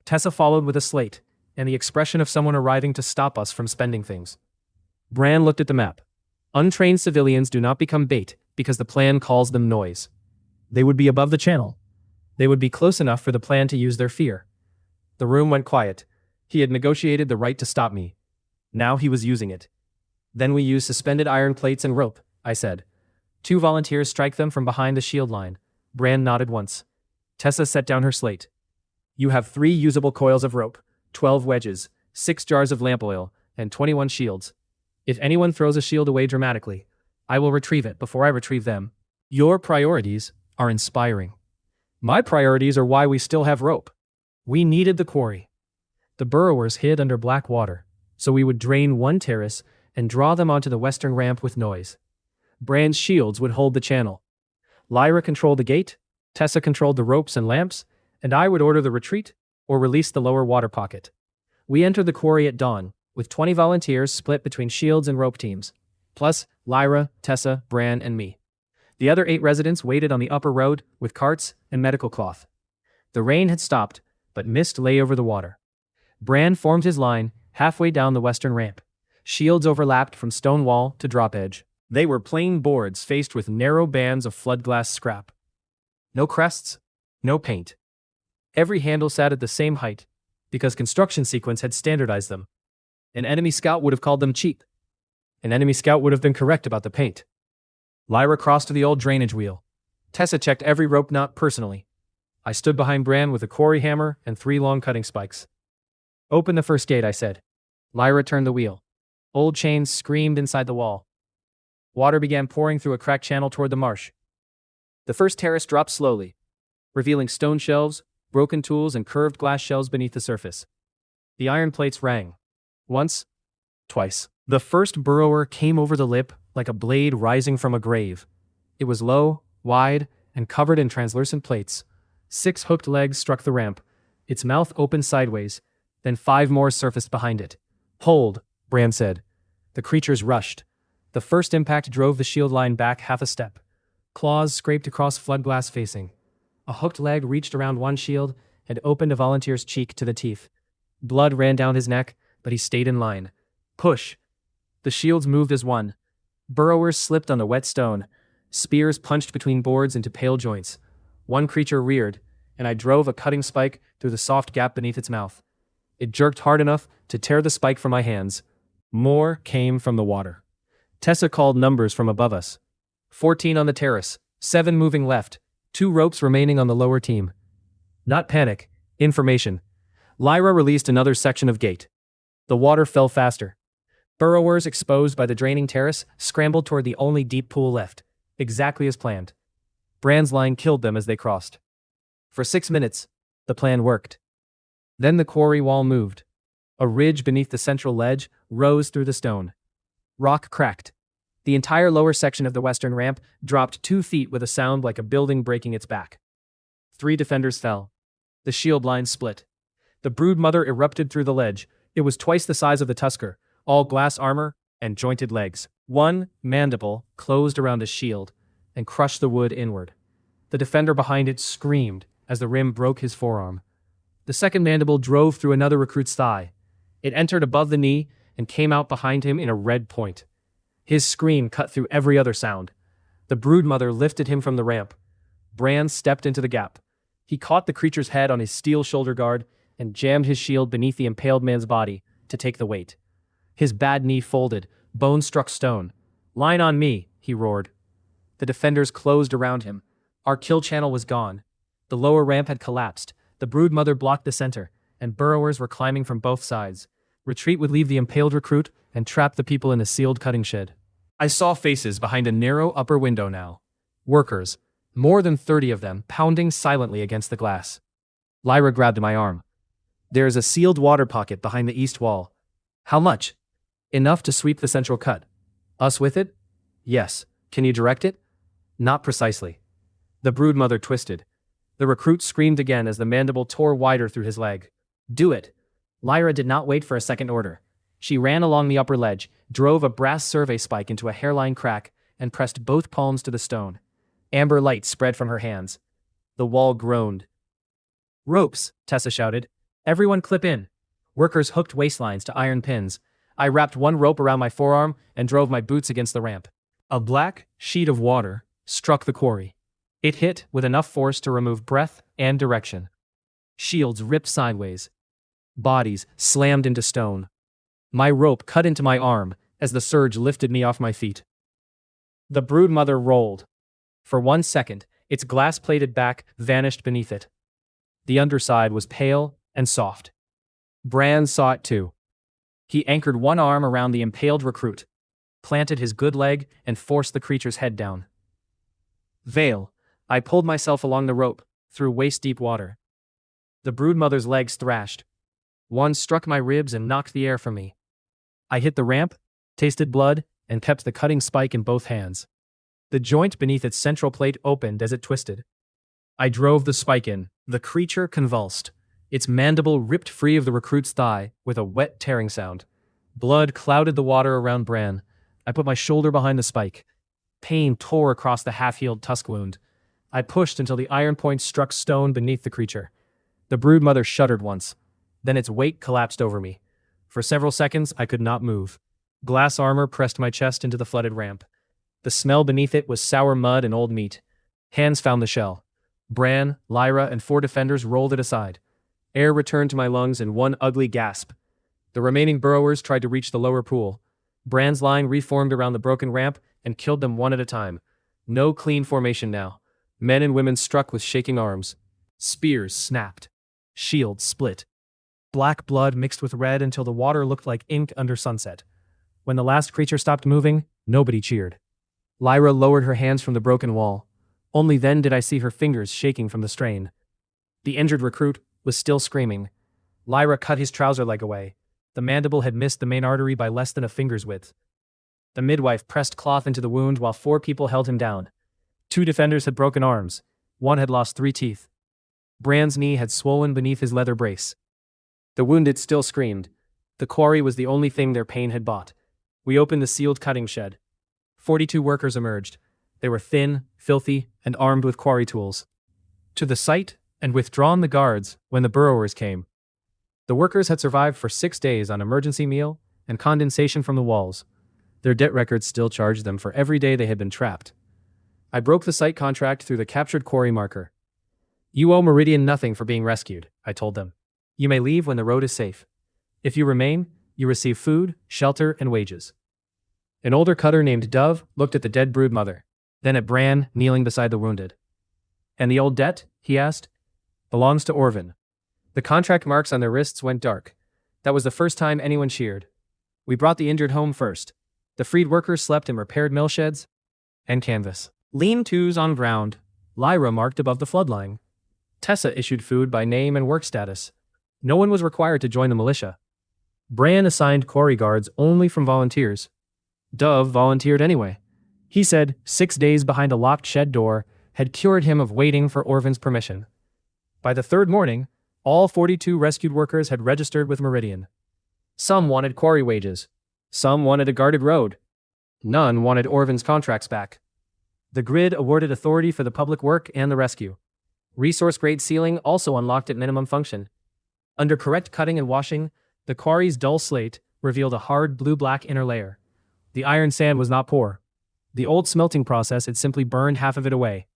Tessa followed with a slate, and the expression of someone arriving to stop us from spending things. Bran looked at the map. Untrained civilians do not become bait because the plan calls them noise. They would be above the channel. They would be close enough for the plan to use their fear. The room went quiet. He had negotiated the right to stop me. Now he was using it. Then we use suspended iron plates and rope, I said. 2 volunteers strike them from behind the shield line. Bran nodded once. Tessa set down her slate. You have 3 usable coils of rope, 12 wedges, 6 jars of lamp oil, and 21 shields. If anyone throws a shield away dramatically, I will retrieve it before I retrieve them. Your priorities are inspiring. My priorities are why we still have rope. We needed the quarry. The burrowers hid under black water, so we would drain one terrace and draw them onto the western ramp with noise. Bran's shields would hold the channel. Lyra controlled the gate, Tessa controlled the ropes and lamps, and I would order the retreat or release the lower water pocket. We entered the quarry at dawn, with 20 volunteers split between shields and rope teams, plus Lyra, Tessa, Bran, and me. The other 8 residents waited on the upper road with carts and medical cloth. The rain had stopped, but mist lay over the water. Bran formed his line halfway down the western ramp. Shields overlapped from stone wall to drop edge. They were plain boards faced with narrow bands of flood glass scrap. No crests, no paint. Every handle sat at the same height, because construction sequence had standardized them. An enemy scout would have called them cheap. An enemy scout would have been correct about the paint. Lyra crossed to the old drainage wheel. Tessa checked every rope knot personally. I stood behind Bran with a quarry hammer and 3 long cutting spikes. Open the first gate, I said. Lyra turned the wheel. Old chains screamed inside the wall. Water began pouring through a cracked channel toward the marsh. The first terrace dropped slowly, revealing stone shelves, broken tools, and curved glass shelves beneath the surface. The iron plates rang. Once, twice. The first burrower came over the lip like a blade rising from a grave. It was low, wide, and covered in translucent plates. 6 hooked legs struck the ramp. Its mouth opened sideways, then 5 more surfaced behind it. Hold, Bran said. The creatures rushed. The first impact drove the shield line back half a step. Claws scraped across flood glass facing. A hooked leg reached around one shield and opened a volunteer's cheek to the teeth. Blood ran down his neck, but he stayed in line. Push. The shields moved as one. Burrowers slipped on the wet stone. Spears punched between boards into pale joints. One creature reared, and I drove a cutting spike through the soft gap beneath its mouth. It jerked hard enough to tear the spike from my hands. More came from the water. Tessa called numbers from above us. 14 on the terrace, 7 moving left, 2 ropes remaining on the lower team. Not panic, information. Lyra released another section of gate. The water fell faster. Burrowers exposed by the draining terrace scrambled toward the only deep pool left, exactly as planned. Bran's line killed them as they crossed. For 6 minutes, the plan worked. Then the quarry wall moved. A ridge beneath the central ledge rose through the stone. Rock cracked. The entire lower section of the western ramp dropped 2 feet with a sound like a building breaking its back. 3 defenders fell. The shield line split. The broodmother erupted through the ledge. It was twice the size of the tusker, all glass armor and jointed legs. One mandible closed around a shield and crushed the wood inward. The defender behind it screamed as the rim broke his forearm. The second mandible drove through another recruit's thigh. It entered above the knee and came out behind him in a red point. His scream cut through every other sound. The broodmother lifted him from the ramp. Bran stepped into the gap. He caught the creature's head on his steel shoulder guard and jammed his shield beneath the impaled man's body to take the weight. His bad knee folded, bone struck stone. Line on me, he roared. The defenders closed around him. Our kill channel was gone. The lower ramp had collapsed. The broodmother blocked the center, and burrowers were climbing from both sides. Retreat would leave the impaled recruit and trap the people in the sealed cutting shed. I saw faces behind a narrow upper window now. Workers, more than 30 of them, pounding silently against the glass. Lyra grabbed my arm. There is a sealed water pocket behind the east wall. How much? Enough to sweep the central cut. Us with it? Yes. Can you direct it? Not precisely. The broodmother twisted. The recruit screamed again as the mandible tore wider through his leg. Do it. Lyra did not wait for a second order. She ran along the upper ledge, drove a brass survey spike into a hairline crack, and pressed both palms to the stone. Amber light spread from her hands. The wall groaned. "Ropes," Tessa shouted. "Everyone clip in." Workers hooked waistlines to iron pins. I wrapped one rope around my forearm and drove my boots against the ramp. A black sheet of water struck the quarry. It hit with enough force to remove breath and direction. Shields ripped sideways. Bodies slammed into stone. My rope cut into my arm as the surge lifted me off my feet. The broodmother rolled. For 1 second, its glass-plated back vanished beneath it. The underside was pale and soft. Bran saw it too. He anchored one arm around the impaled recruit, planted his good leg, and forced the creature's head down. Vale, I pulled myself along the rope, through waist-deep water. The broodmother's legs thrashed. One struck my ribs and knocked the air from me. I hit the ramp, tasted blood, and kept the cutting spike in both hands. The joint beneath its central plate opened as it twisted. I drove the spike in. The creature convulsed. Its mandible ripped free of the recruit's thigh with a wet tearing sound. Blood clouded the water around Bran. I put my shoulder behind the spike. Pain tore across the half-healed tusk wound. I pushed until the iron point struck stone beneath the creature. The broodmother shuddered once. Then its weight collapsed over me. For several seconds, I could not move. Glass armor pressed my chest into the flooded ramp. The smell beneath it was sour mud and old meat. Hands found the shell. Bran, Lyra, and 4 defenders rolled it aside. Air returned to my lungs in one ugly gasp. The remaining burrowers tried to reach the lower pool. Bran's line reformed around the broken ramp and killed them one at a time. No clean formation now. Men and women struck with shaking arms. Spears snapped. Shields split. Black blood mixed with red until the water looked like ink under sunset. When the last creature stopped moving, nobody cheered. Lyra lowered her hands from the broken wall. Only then did I see her fingers shaking from the strain. The injured recruit was still screaming. Lyra cut his trouser leg away. The mandible had missed the main artery by less than a finger's width. The midwife pressed cloth into the wound while 4 people held him down. 2 defenders had broken arms. 1 had lost 3 teeth. Bran's knee had swollen beneath his leather brace. The wounded still screamed. The quarry was the only thing their pain had bought. We opened the sealed cutting shed. 42 workers emerged. They were thin, filthy, and armed with quarry tools. To the site, and withdrawn the guards when the burrowers came. The workers had survived for 6 days on emergency meal and condensation from the walls. Their debt records still charged them for every day they had been trapped. I broke the site contract through the captured quarry marker. "You owe Meridian nothing for being rescued," I told them. "You may leave when the road is safe. If you remain, you receive food, shelter, and wages." An older cutter named Dove looked at the dead broodmother, then at Bran kneeling beside the wounded. "And the old debt?" he asked. "Belongs to Orvin." The contract marks on their wrists went dark. That was the first time anyone cheered. We brought the injured home first. The freed workers slept in repaired mill sheds and canvas. Lean-tos on ground. Lyra marked above the floodline. Tessa issued food by name and work status. No one was required to join the militia. Bran assigned quarry guards only from volunteers. Dove volunteered anyway. He said 6 days behind a locked shed door had cured him of waiting for Orvin's permission. By the 3rd morning, all 42 rescued workers had registered with Meridian. Some wanted quarry wages. Some wanted a guarded road. None wanted Orvin's contracts back. The grid awarded authority for the public work and the rescue. Resource-grade sealing also unlocked at minimum function. Under correct cutting and washing, the quarry's dull slate revealed a hard blue-black inner layer. The iron sand was not poor. The old smelting process had simply burned half of it away.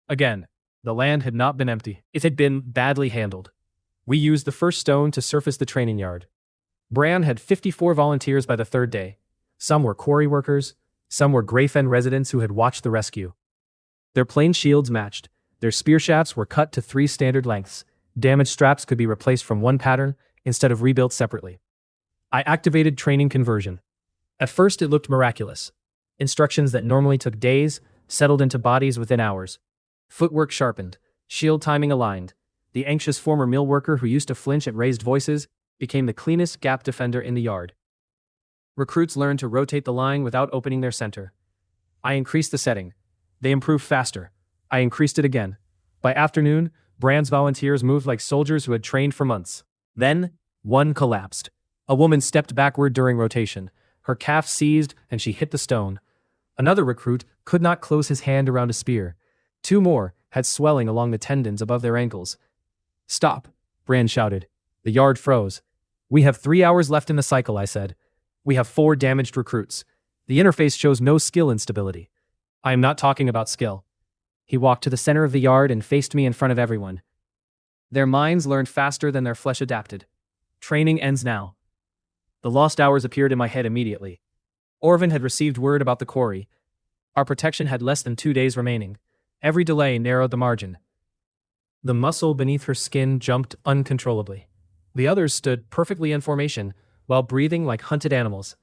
Again, the land had not been empty. It had been badly handled. We used the first stone to surface the training yard. Bran had 54 volunteers by the 3rd day. Some were quarry workers, some were Greyfen residents who had watched the rescue. Their plain shields matched. Their spear shafts were cut to 3 standard lengths. Damaged straps could be replaced from one pattern instead of rebuilt separately. I activated training conversion. At first it looked miraculous. Instructions that normally took days settled into bodies within hours. Footwork sharpened, shield timing aligned. The anxious former mill worker who used to flinch at raised voices became the cleanest gap defender in the yard. Recruits learned to rotate the line without opening their center. I increased the setting. They improved faster. I increased it again. By afternoon, Bran's volunteers moved like soldiers who had trained for months. Then, one collapsed. A woman stepped backward during rotation. Her calf seized and she hit the stone. Another recruit could not close his hand around a spear. 2 more had swelling along the tendons above their ankles. "Stop," Brand shouted. The yard froze. "We have 3 hours left in the cycle," I said. "We have 4 damaged recruits. The interface shows no skill instability." "I am not talking about skill." He walked to the center of the yard and faced me in front of everyone. "Their minds learned faster than their flesh adapted. Training ends now." The lost hours appeared in my head immediately. Orvin had received word about the quarry. Our protection had less than 2 days remaining. Every delay narrowed the margin. The muscle beneath her skin jumped uncontrollably. The others stood perfectly in formation, while breathing like hunted animals.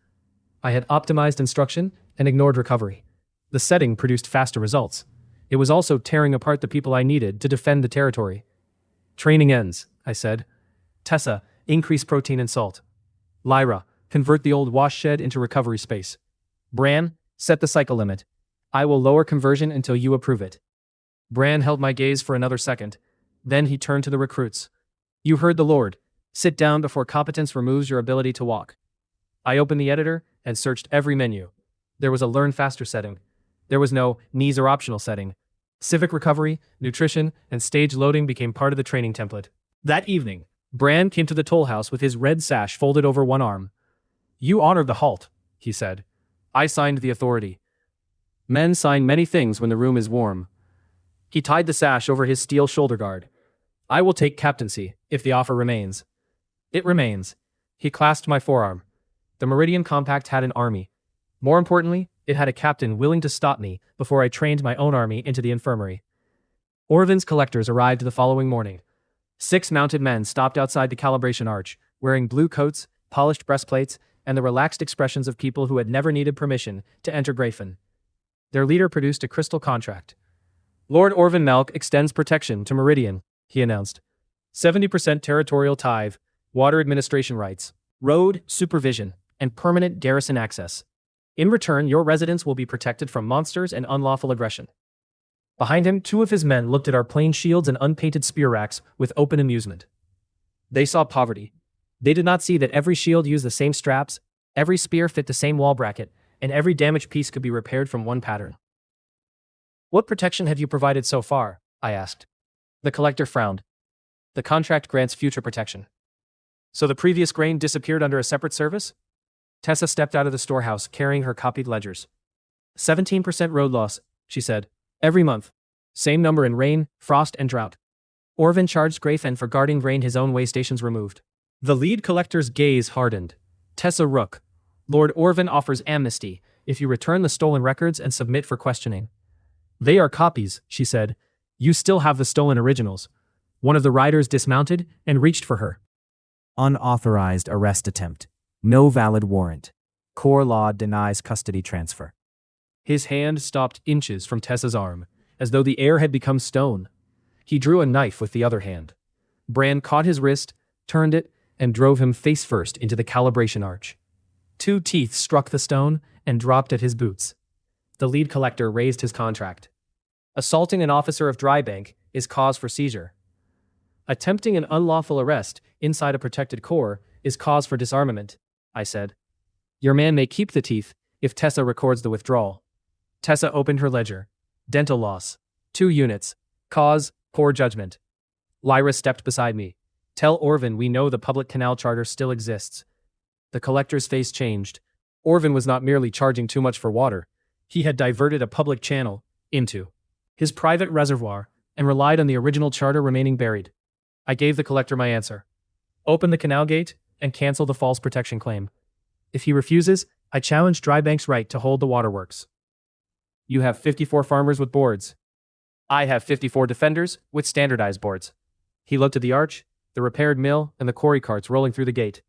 I had optimized instruction and ignored recovery. The setting produced faster results. It was also tearing apart the people I needed to defend the territory. "Training ends," I said. "Tessa, increase protein and salt. Lyra, convert the old wash shed into recovery space. Bran, set the cycle limit. I will lower conversion until you approve it." Bran held my gaze for another second. Then he turned to the recruits. "You heard the Lord. Sit down before competence removes your ability to walk." I opened the editor and searched every menu. There was a learn faster setting. There was no needs are optional setting. Civic recovery, nutrition, and stage loading became part of the training template. That evening, Bran came to the toll house with his red sash folded over one arm. "You honored the halt," he said. "I signed the authority. Men sign many things when the room is warm." He tied the sash over his steel shoulder guard. "I will take captaincy, if the offer remains." "It remains." He clasped my forearm. The Meridian Compact had an army. More importantly, it had a captain willing to stop me before I trained my own army into the infirmary. Orvin's collectors arrived the following morning. 6 mounted men stopped outside the calibration arch, wearing blue coats, polished breastplates, and the relaxed expressions of people who had never needed permission to enter Grafen. Their leader produced a crystal contract. "Lord Orvin Malk extends protection to Meridian," he announced. 70% territorial tithe, water administration rights, road supervision, and permanent garrison access. In return, your residents will be protected from monsters and unlawful aggression. Behind him, 2 of his men looked at our plain shields and unpainted spear racks with open amusement. They saw poverty. They did not see that every shield used the same straps, every spear fit the same wall bracket, and every damaged piece could be repaired from one pattern. "What protection have you provided so far?" I asked. The collector frowned. "The contract grants future protection." "So the previous grain disappeared under a separate service?" Tessa stepped out of the storehouse carrying her copied ledgers. 17% road loss, she said. "Every month. Same number in rain, frost, and drought." Orvin charged Grafen for guarding grain his own way stations removed. The lead collector's gaze hardened. "Tessa Rook. Lord Orvin offers amnesty if you return the stolen records and submit for questioning." "They are copies," she said. "You still have the stolen originals." One of the riders dismounted and reached for her. Unauthorized arrest attempt. No valid warrant. Core law denies custody transfer. His hand stopped inches from Tessa's arm, as though the air had become stone. He drew a knife with the other hand. Bran caught his wrist, turned it, and drove him face first into the calibration arch. 2 teeth struck the stone and dropped at his boots. The lead collector raised his contract. "Assaulting an officer of Drybank is cause for seizure. Attempting an unlawful arrest inside a protected core is cause for disarmament," I said. "Your man may keep the teeth if Tessa records the withdrawal." Tessa opened her ledger. "Dental loss. 2 units. Cause, poor judgment." Lyra stepped beside me. "Tell Orvin we know the public canal charter still exists." The collector's face changed. Orvin was not merely charging too much for water. He had diverted a public channel into his private reservoir and relied on the original charter remaining buried. I gave the collector my answer. "Open the canal gate and cancel the false protection claim. If he refuses, I challenge Drybank's right to hold the waterworks." "You have 54 farmers with boards. I have 54 defenders with standardized boards." He looked at the arch, the repaired mill, and the quarry carts rolling through the gate.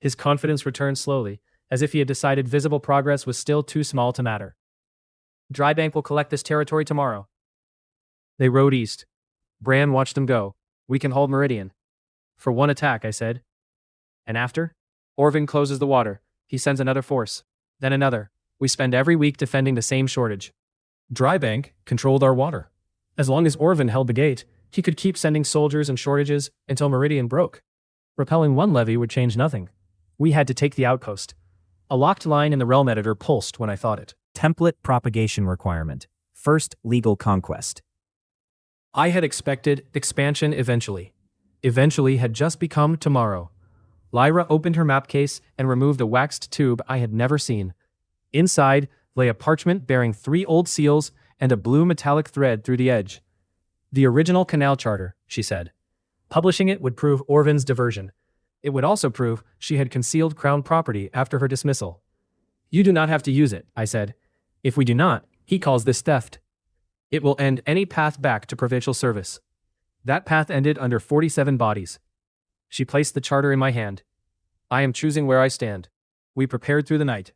His confidence returned slowly, as if he had decided visible progress was still too small to matter. "Drybank will collect this territory tomorrow." They rode east. Bran watched them go. "We can hold Meridian." "For one attack," I said. "And after?" "Orvin closes the water. He sends another force. Then another. We spend every week defending the same shortage." Drybank controlled our water. As long as Orvin held the gate, he could keep sending soldiers and shortages until Meridian broke. Repelling one levy would change nothing. We had to take the outpost. A locked line in the realm editor pulsed when I thought it. Template propagation requirement. First legal conquest. I had expected expansion eventually. Eventually had just become tomorrow. Lyra opened her map case and removed a waxed tube I had never seen. Inside lay a parchment bearing 3 old seals and a blue metallic thread through the edge. The original canal charter, she said. Publishing it would prove Orvin's diversion. It would also prove she had concealed crown property after her dismissal. You do not have to use it, I said. If we do not, he calls this theft. It will end any path back to provincial service. That path ended under 47 bodies. She placed the charter in my hand. I am choosing where I stand. We prepared through the night.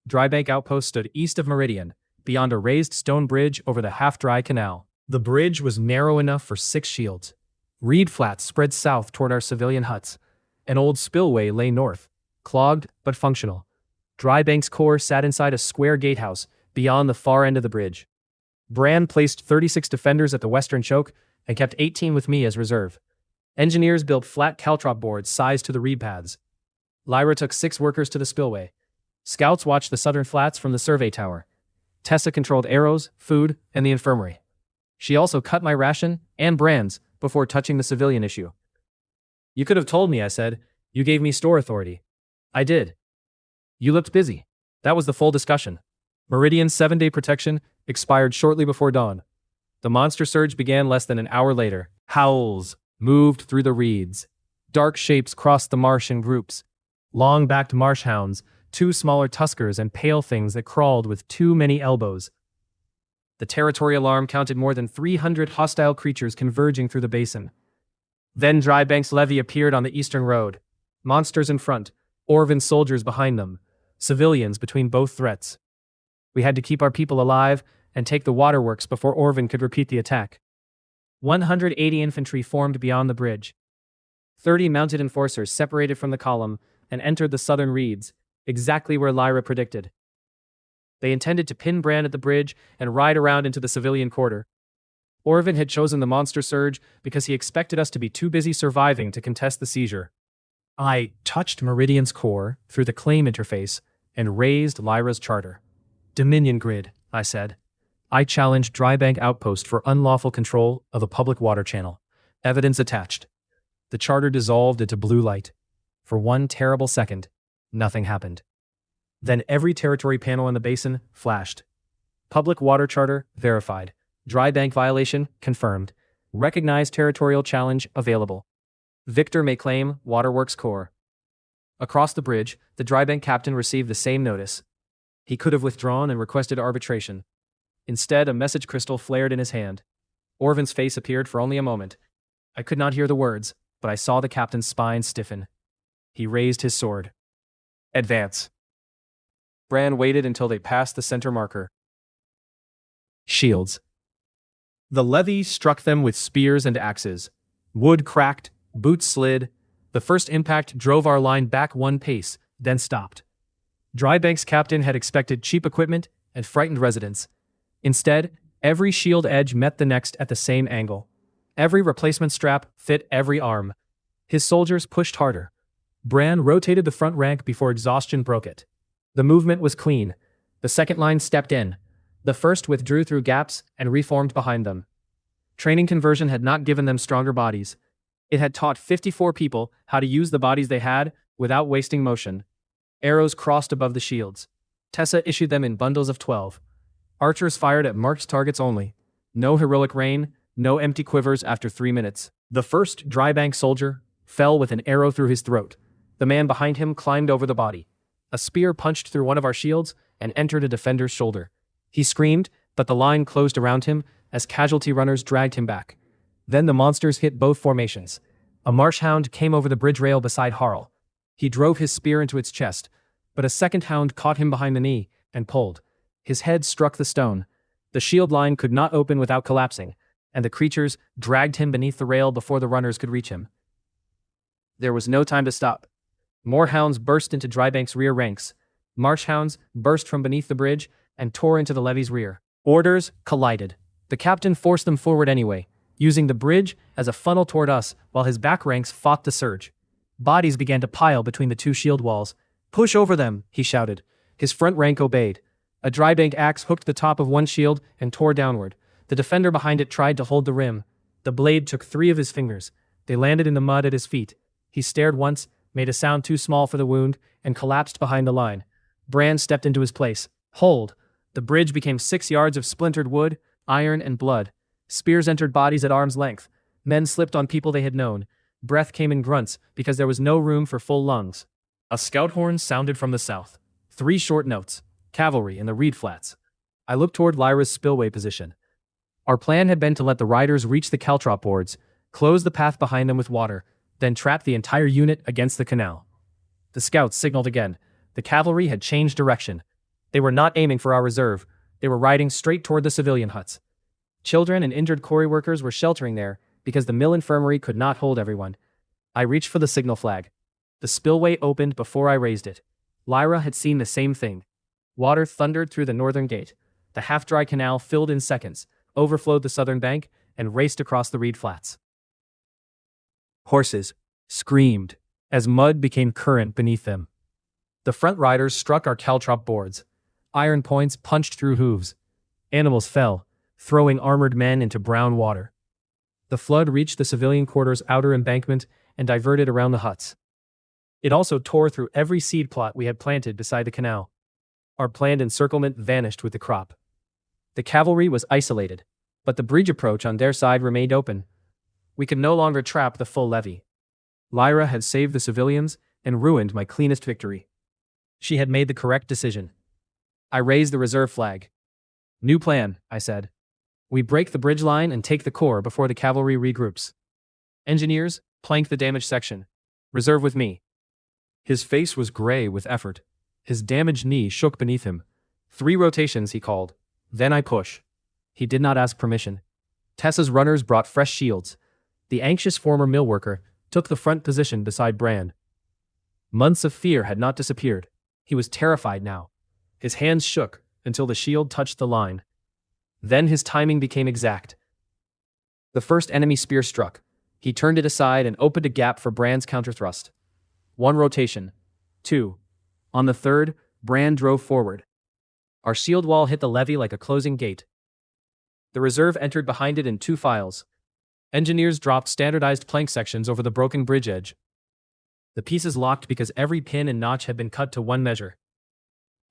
Drybank Outpost stood east of Meridian, beyond a raised stone bridge over the half-dry canal. The bridge was narrow enough for 6 shields. Reed flats spread south toward our civilian huts. An old spillway lay north, clogged but functional. Drybank's core sat inside a square gatehouse beyond the far end of the bridge. Bran placed 36 defenders at the western choke and kept 18 with me as reserve. Engineers built flat caltrop boards sized to the reed paths. Lyra took 6 workers to the spillway. Scouts watched the southern flats from the survey tower. Tessa controlled arrows, food, and the infirmary. She also cut my ration and Bran's before touching the civilian issue. You could have told me, I said. You gave me store authority. I did. You looked busy. That was the full discussion. Meridian's 7-day protection expired shortly before dawn. The monster surge began less than an hour later. Howls moved through the reeds. Dark shapes crossed the marsh in groups. Long-backed marsh hounds, 2 smaller tuskers, and pale things that crawled with too many elbows. The territory alarm counted more than 300 hostile creatures converging through the basin. Then Drybank's levy appeared on the eastern road. Monsters in front, Orvin's soldiers behind them, civilians between both threats. We had to keep our people alive and take the waterworks before Orvin could repeat the attack. 180 infantry formed beyond the bridge. 30 mounted enforcers separated from the column and entered the southern reeds, exactly where Lyra predicted. They intended to pin Bran at the bridge and ride around into the civilian quarter. Orvin had chosen the monster surge because he expected us to be too busy surviving to contest the seizure. I touched Meridian's core through the claim interface and raised Lyra's charter. Dominion grid, I said. I challenged Drybank Outpost for unlawful control of a public water channel. Evidence attached. The charter dissolved into blue light. For 1 terrible second, nothing happened. Then every territory panel in the basin flashed. Public water charter verified. Drybank violation confirmed. Recognized territorial challenge available. Victor may claim Waterworks Core. Across the bridge, the Drybank captain received the same notice. He could have withdrawn and requested arbitration. Instead, a message crystal flared in his hand. Orvin's face appeared for only a moment. I could not hear the words, but I saw the captain's spine stiffen. He raised his sword. Advance. Bran waited until they passed the center marker. Shields. The levy struck them with spears and axes. Wood cracked, boots slid. The first impact drove our line back 1 pace, then stopped. Drybank's captain had expected cheap equipment and frightened residents. Instead, every shield edge met the next at the same angle. Every replacement strap fit every arm. His soldiers pushed harder. Bran rotated the front rank before exhaustion broke it. The movement was clean. The second line stepped in. The first withdrew through gaps and reformed behind them. Training conversion had not given them stronger bodies. It had taught 54 people how to use the bodies they had without wasting motion. Arrows crossed above the shields. Tessa issued them in bundles of 12. Archers fired at marked targets only. No heroic rain, no empty quivers after 3 minutes. The first Drybank soldier fell with an arrow through his throat. The man behind him climbed over the body. A spear punched through one of our shields and entered a defender's shoulder. He screamed, but the line closed around him as casualty runners dragged him back. Then the monsters hit both formations. A marshhound came over the bridge rail beside Harl. He drove his spear into its chest, but a second hound caught him behind the knee and pulled. His head struck the stone. The shield line could not open without collapsing, and the creatures dragged him beneath the rail before the runners could reach him. There was no time to stop. More hounds burst into Drybank's rear ranks. Marshhounds burst from beneath the bridge and tore into the levee's rear. Orders collided. The captain forced them forward anyway, using the bridge as a funnel toward us while his back ranks fought the surge. Bodies began to pile between the two shield walls. "Push over them," he shouted. His front rank obeyed. A drybank axe hooked the top of one shield and tore downward. The defender behind it tried to hold the rim. The blade took 3 of his fingers. They landed in the mud at his feet. He stared once, made a sound too small for the wound, and collapsed behind the line. Bran stepped into his place. Hold! The bridge became 6 yards of splintered wood, iron, and blood. Spears entered bodies at arm's length. Men slipped on people they had known. Breath came in grunts because there was no room for full lungs. A scout horn sounded from the south. 3 short notes. Cavalry in the reed flats. I looked toward Lyra's spillway position. Our plan had been to let the riders reach the caltrop boards, close the path behind them with water, then trap the entire unit against the canal. The scouts signaled again. The cavalry had changed direction. They were not aiming for our reserve. They were riding straight toward the civilian huts. Children and injured quarry workers were sheltering there because the mill infirmary could not hold everyone. I reached for the signal flag. The spillway opened before I raised it. Lyra had seen the same thing. Water thundered through the northern gate. The half-dry canal filled in seconds, overflowed the southern bank, and raced across the reed flats. Horses screamed as mud became current beneath them. The front riders struck our caltrop boards. Iron points punched through hooves. Animals fell, throwing armored men into brown water. The flood reached the civilian quarters' outer embankment and diverted around the huts. It also tore through every seed plot we had planted beside the canal. Our planned encirclement vanished with the crop. The cavalry was isolated, but the bridge approach on their side remained open. We could no longer trap the full levy. Lyra had saved the civilians and ruined my cleanest victory. She had made the correct decision. I raised the reserve flag. "New plan," I said. "We break the bridge line and take the core before the cavalry regroups. Engineers, plank the damaged section. Reserve with me." His face was gray with effort. His damaged knee shook beneath him. 3 rotations, he called. Then I push. He did not ask permission. Tessa's runners brought fresh shields. The anxious former mill worker took the front position beside Bran. Months of fear had not disappeared. He was terrified now. His hands shook until the shield touched the line. Then his timing became exact. The first enemy spear struck. He turned it aside and opened a gap for Bran's counterthrust. 1 rotation. 2. On the 3rd, Bran drove forward. Our shield wall hit the levee like a closing gate. The reserve entered behind it in 2 files. Engineers dropped standardized plank sections over the broken bridge edge. The pieces locked because every pin and notch had been cut to 1 measure.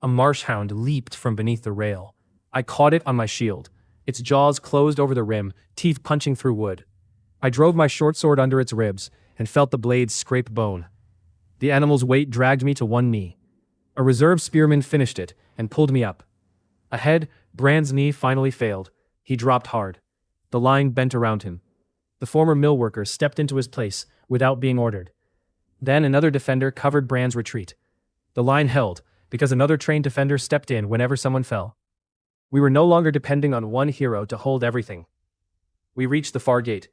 A marshhound leaped from beneath the rail. I caught it on my shield. Its jaws closed over the rim, teeth punching through wood. I drove my short sword under its ribs and felt the blades scrape bone. The animal's weight dragged me to 1 knee. A reserve spearman finished it and pulled me up. Ahead, Bran's knee finally failed. He dropped hard. The line bent around him. The former mill worker stepped into his place without being ordered. Then another defender covered Bran's retreat. The line held because another trained defender stepped in whenever someone fell. We were no longer depending on one hero to hold everything. We reached the far gate.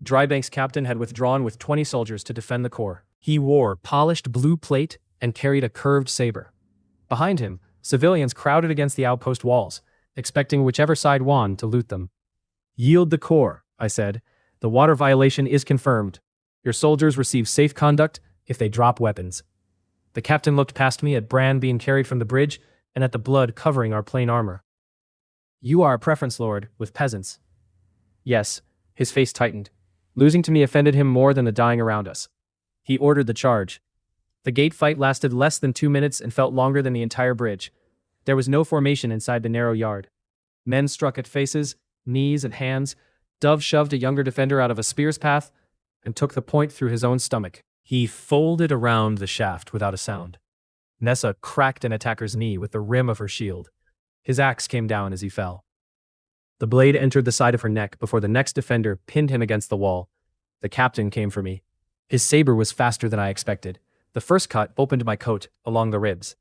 Drybank's captain had withdrawn with 20 soldiers to defend the core. He wore polished blue plate and carried a curved saber. Behind him, civilians crowded against the outpost walls, expecting whichever side won to loot them. "Yield the core," I said. "The water violation is confirmed. Your soldiers receive safe conduct if they drop weapons." The captain looked past me at Bran being carried from the bridge and at the blood covering our plain armor. "You are a preference lord with peasants." "Yes." His face tightened. Losing to me offended him more than the dying around us. He ordered the charge. The gate fight lasted less than 2 minutes and felt longer than the entire bridge. There was no formation inside the narrow yard. Men struck at faces, knees, and hands. Dove shoved a younger defender out of a spear's path and took the point through his own stomach. He folded around the shaft without a sound. Nessa cracked an attacker's knee with the rim of her shield. His axe came down as he fell. The blade entered the side of her neck before the next defender pinned him against the wall. The captain came for me. His saber was faster than I expected. The first cut opened my coat along the ribs.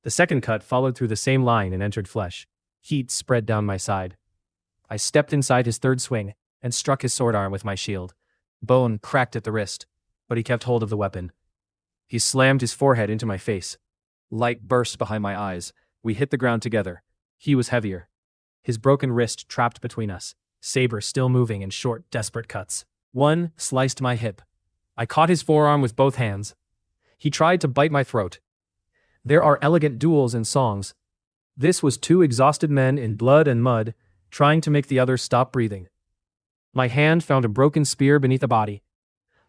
The second cut followed through the same line and entered flesh. Heat spread down my side. I stepped inside his 3rd swing and struck his sword arm with my shield. Bone cracked at the wrist, but he kept hold of the weapon. He slammed his forehead into my face. Light burst behind my eyes. We hit the ground together. He was heavier. His broken wrist trapped between us, saber still moving in short, desperate cuts. One sliced my hip. I caught his forearm with both hands. He tried to bite my throat. There are elegant duels in songs. This was two exhausted men in blood and mud, trying to make the other stop breathing. My hand found a broken spear beneath the body.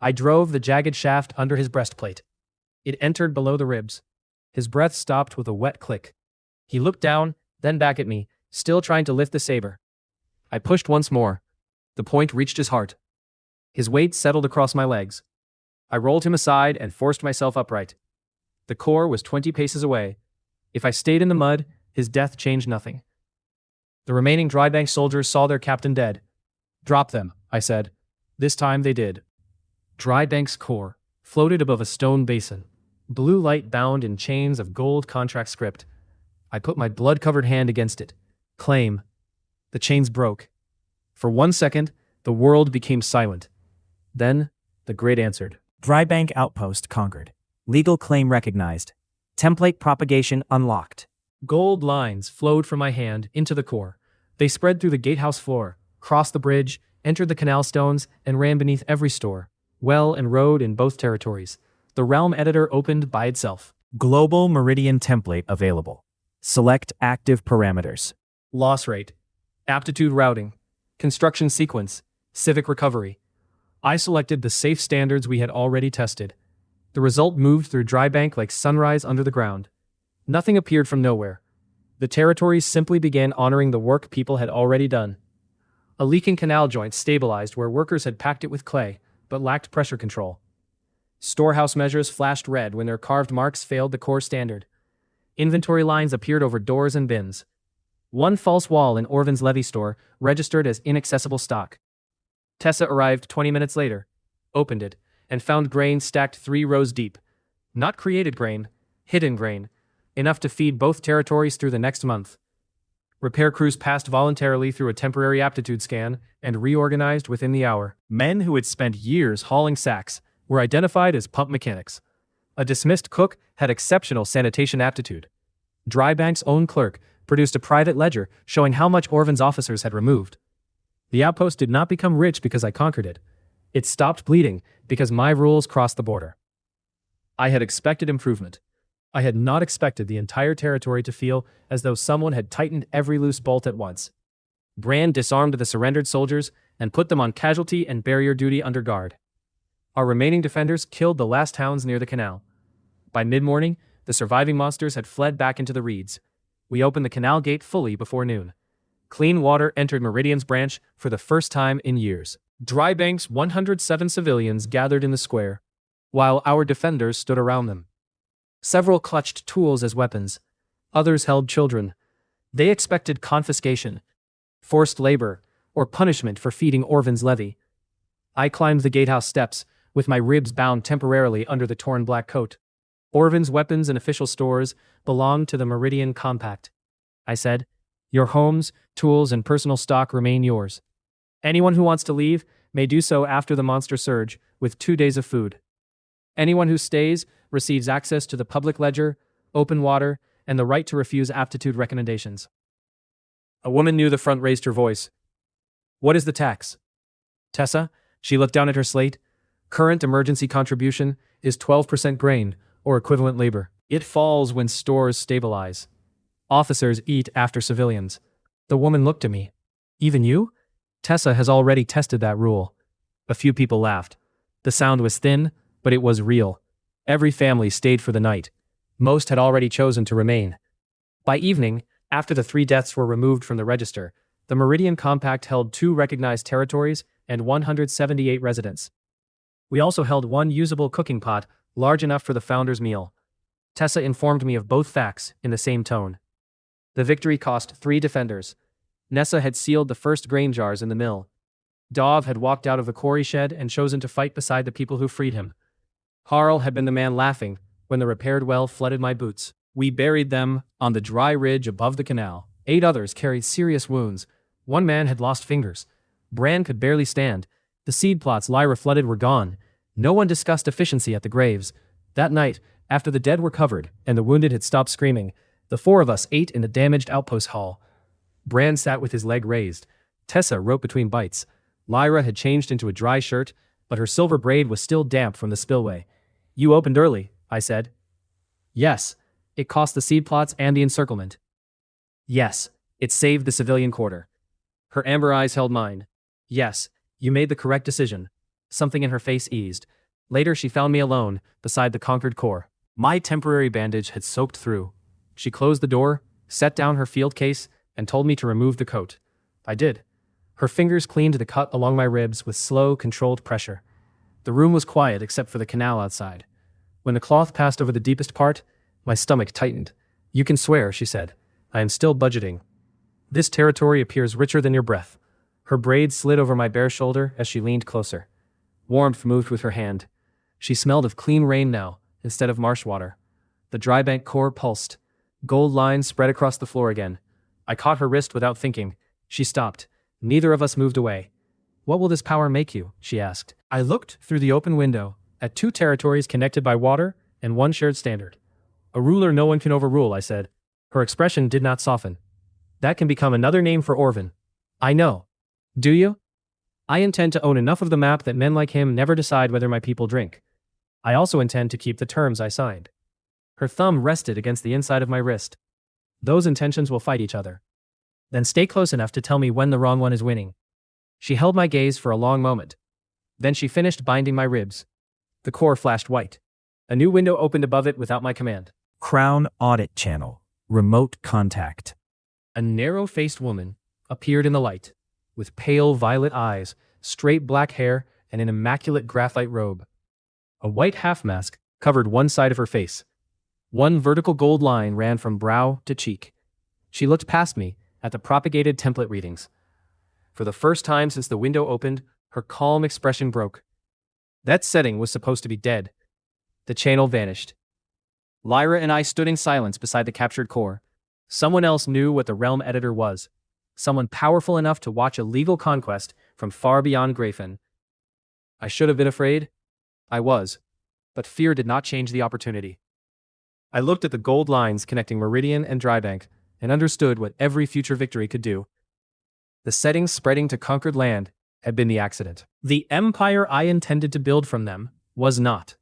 I drove the jagged shaft under his breastplate. It entered below the ribs. His breath stopped with a wet click. He looked down, then back at me, still trying to lift the saber. I pushed once more. The point reached his heart. His weight settled across my legs. I rolled him aside and forced myself upright. The core was 20 paces away. If I stayed in the mud, his death changed nothing. The remaining drybank soldiers saw their captain dead. "Drop them," I said. This time they did. Drybank's core floated above a stone basin. Blue light bound in chains of gold contract script. I put my blood-covered hand against it. Claim. The chains broke. For 1 second, the world became silent. Then, the grid answered. Drybank outpost conquered. Legal claim recognized. Template propagation unlocked. Gold lines flowed from my hand into the core. They spread through the gatehouse floor, crossed the bridge, entered the canal stones, and ran beneath every store, well and road in both territories. The realm editor opened by itself. Global Meridian template available. Select active parameters. Loss rate, aptitude routing, construction sequence, civic recovery. I selected the safe standards we had already tested. The result moved through Drybank like sunrise under the ground. Nothing appeared from nowhere. The territories simply began honoring the work people had already done. A leaking canal joint stabilized where workers had packed it with clay, but lacked pressure control. Storehouse measures flashed red when their carved marks failed the core standard. Inventory lines appeared over doors and bins. One false wall in Orvan's levy store registered as inaccessible stock. Tessa arrived 20 minutes later, opened it, and found grain stacked 3 rows deep. Not created grain, hidden grain, enough to feed both territories through the next month. Repair crews passed voluntarily through a temporary aptitude scan and reorganized within the hour. Men who had spent years hauling sacks were identified as pump mechanics. A dismissed cook had exceptional sanitation aptitude. Drybank's own clerk produced a private ledger showing how much Orvan's officers had removed. The outpost did not become rich because I conquered it. It stopped bleeding because my rules crossed the border. I had expected improvement. I had not expected the entire territory to feel as though someone had tightened every loose bolt at once. Brand disarmed the surrendered soldiers and put them on casualty and barrier duty under guard. Our remaining defenders killed the last hounds near the canal. By mid-morning, the surviving monsters had fled back into the reeds. We opened the canal gate fully before noon. Clean water entered Meridian's branch for the first time in years. Drybank's 107 civilians gathered in the square, while our defenders stood around them. Several clutched tools as weapons. Others held children. They expected confiscation, forced labor, or punishment for feeding Orvan's levy. I climbed the gatehouse steps, with my ribs bound temporarily under the torn black coat. Orvan's weapons and official stores belonged to the Meridian Compact. I said, "Your homes, tools, and personal stock remain yours. Anyone who wants to leave may do so after the monster surge, with 2 days of food. Anyone who stays receives access to the public ledger, open water, and the right to refuse aptitude recommendations." A woman near the front raised her voice. "What is the tax?" "Tessa," she looked down at her slate. "Current emergency contribution is 12% grain, or equivalent labor. It falls when stores stabilize. Officers eat after civilians." The woman looked at me. "Even you?" Tessa has already tested that rule. A few people laughed. The sound was thin, but it was real. Every family stayed for the night. Most had already chosen to remain. By evening, after the 3 deaths were removed from the register, the Meridian Compact held 2 recognized territories and 178 residents. We also held 1 usable cooking pot, large enough for the founder's meal. Tessa informed me of both facts in the same tone. The victory cost 3 defenders. Nessa had sealed the first grain jars in the mill. Dov had walked out of the quarry shed and chosen to fight beside the people who freed him. Harl had been the man laughing when the repaired well flooded my boots. We buried them on the dry ridge above the canal. 8 others carried serious wounds. 1 man had lost fingers. Bran could barely stand. The seed plots Lyra flooded were gone. No one discussed efficiency at the graves. That night, after the dead were covered and the wounded had stopped screaming, the 4 of us ate in the damaged outpost hall. Bran sat with his leg raised. Tessa wrote between bites. Lyra had changed into a dry shirt, but her silver braid was still damp from the spillway. You opened early, I said. Yes, it cost the seed plots and the encirclement. Yes, it saved the civilian quarter. Her amber eyes held mine. Yes, you made the correct decision. Something in her face eased. Later she found me alone, beside the conquered core. My temporary bandage had soaked through. She closed the door, set down her field case, and told me to remove the coat. I did. Her fingers cleaned the cut along my ribs with slow, controlled pressure. The room was quiet except for the canal outside. When the cloth passed over the deepest part, my stomach tightened. You can swear, she said. I am still budgeting. This territory appears richer than your breath. Her braid slid over my bare shoulder as she leaned closer. Warmth moved with her hand. She smelled of clean rain now, instead of marsh water. The dry bank core pulsed. Gold lines spread across the floor again. I caught her wrist without thinking. She stopped. Neither of us moved away. What will this power make you? She asked. I looked through the open window at 2 territories connected by water and 1 shared standard. A ruler no one can overrule, I said. Her expression did not soften. That can become another name for Orvin. I know. Do you? I intend to own enough of the map that men like him never decide whether my people drink. I also intend to keep the terms I signed. Her thumb rested against the inside of my wrist. Those intentions will fight each other. Then stay close enough to tell me when the wrong one is winning. She held my gaze for a long moment. Then she finished binding my ribs. The core flashed white. A new window opened above it without my command. Crown Audit Channel. Remote contact. A narrow-faced woman appeared in the light, with pale violet eyes, straight black hair, and an immaculate graphite robe. A white half-mask covered one side of her face. One vertical gold line ran from brow to cheek. She looked past me at the propagated template readings. For the first time since the window opened, her calm expression broke. That setting was supposed to be dead. The channel vanished. Lyra and I stood in silence beside the captured core. Someone else knew what the realm editor was. Someone powerful enough to watch a legal conquest from far beyond Grayfen. I should have been afraid. I was. But fear did not change the opportunity. I looked at the gold lines connecting Meridian and Drybank and understood what every future victory could do. The settings spreading to conquered land had been the accident. The empire I intended to build from them was not.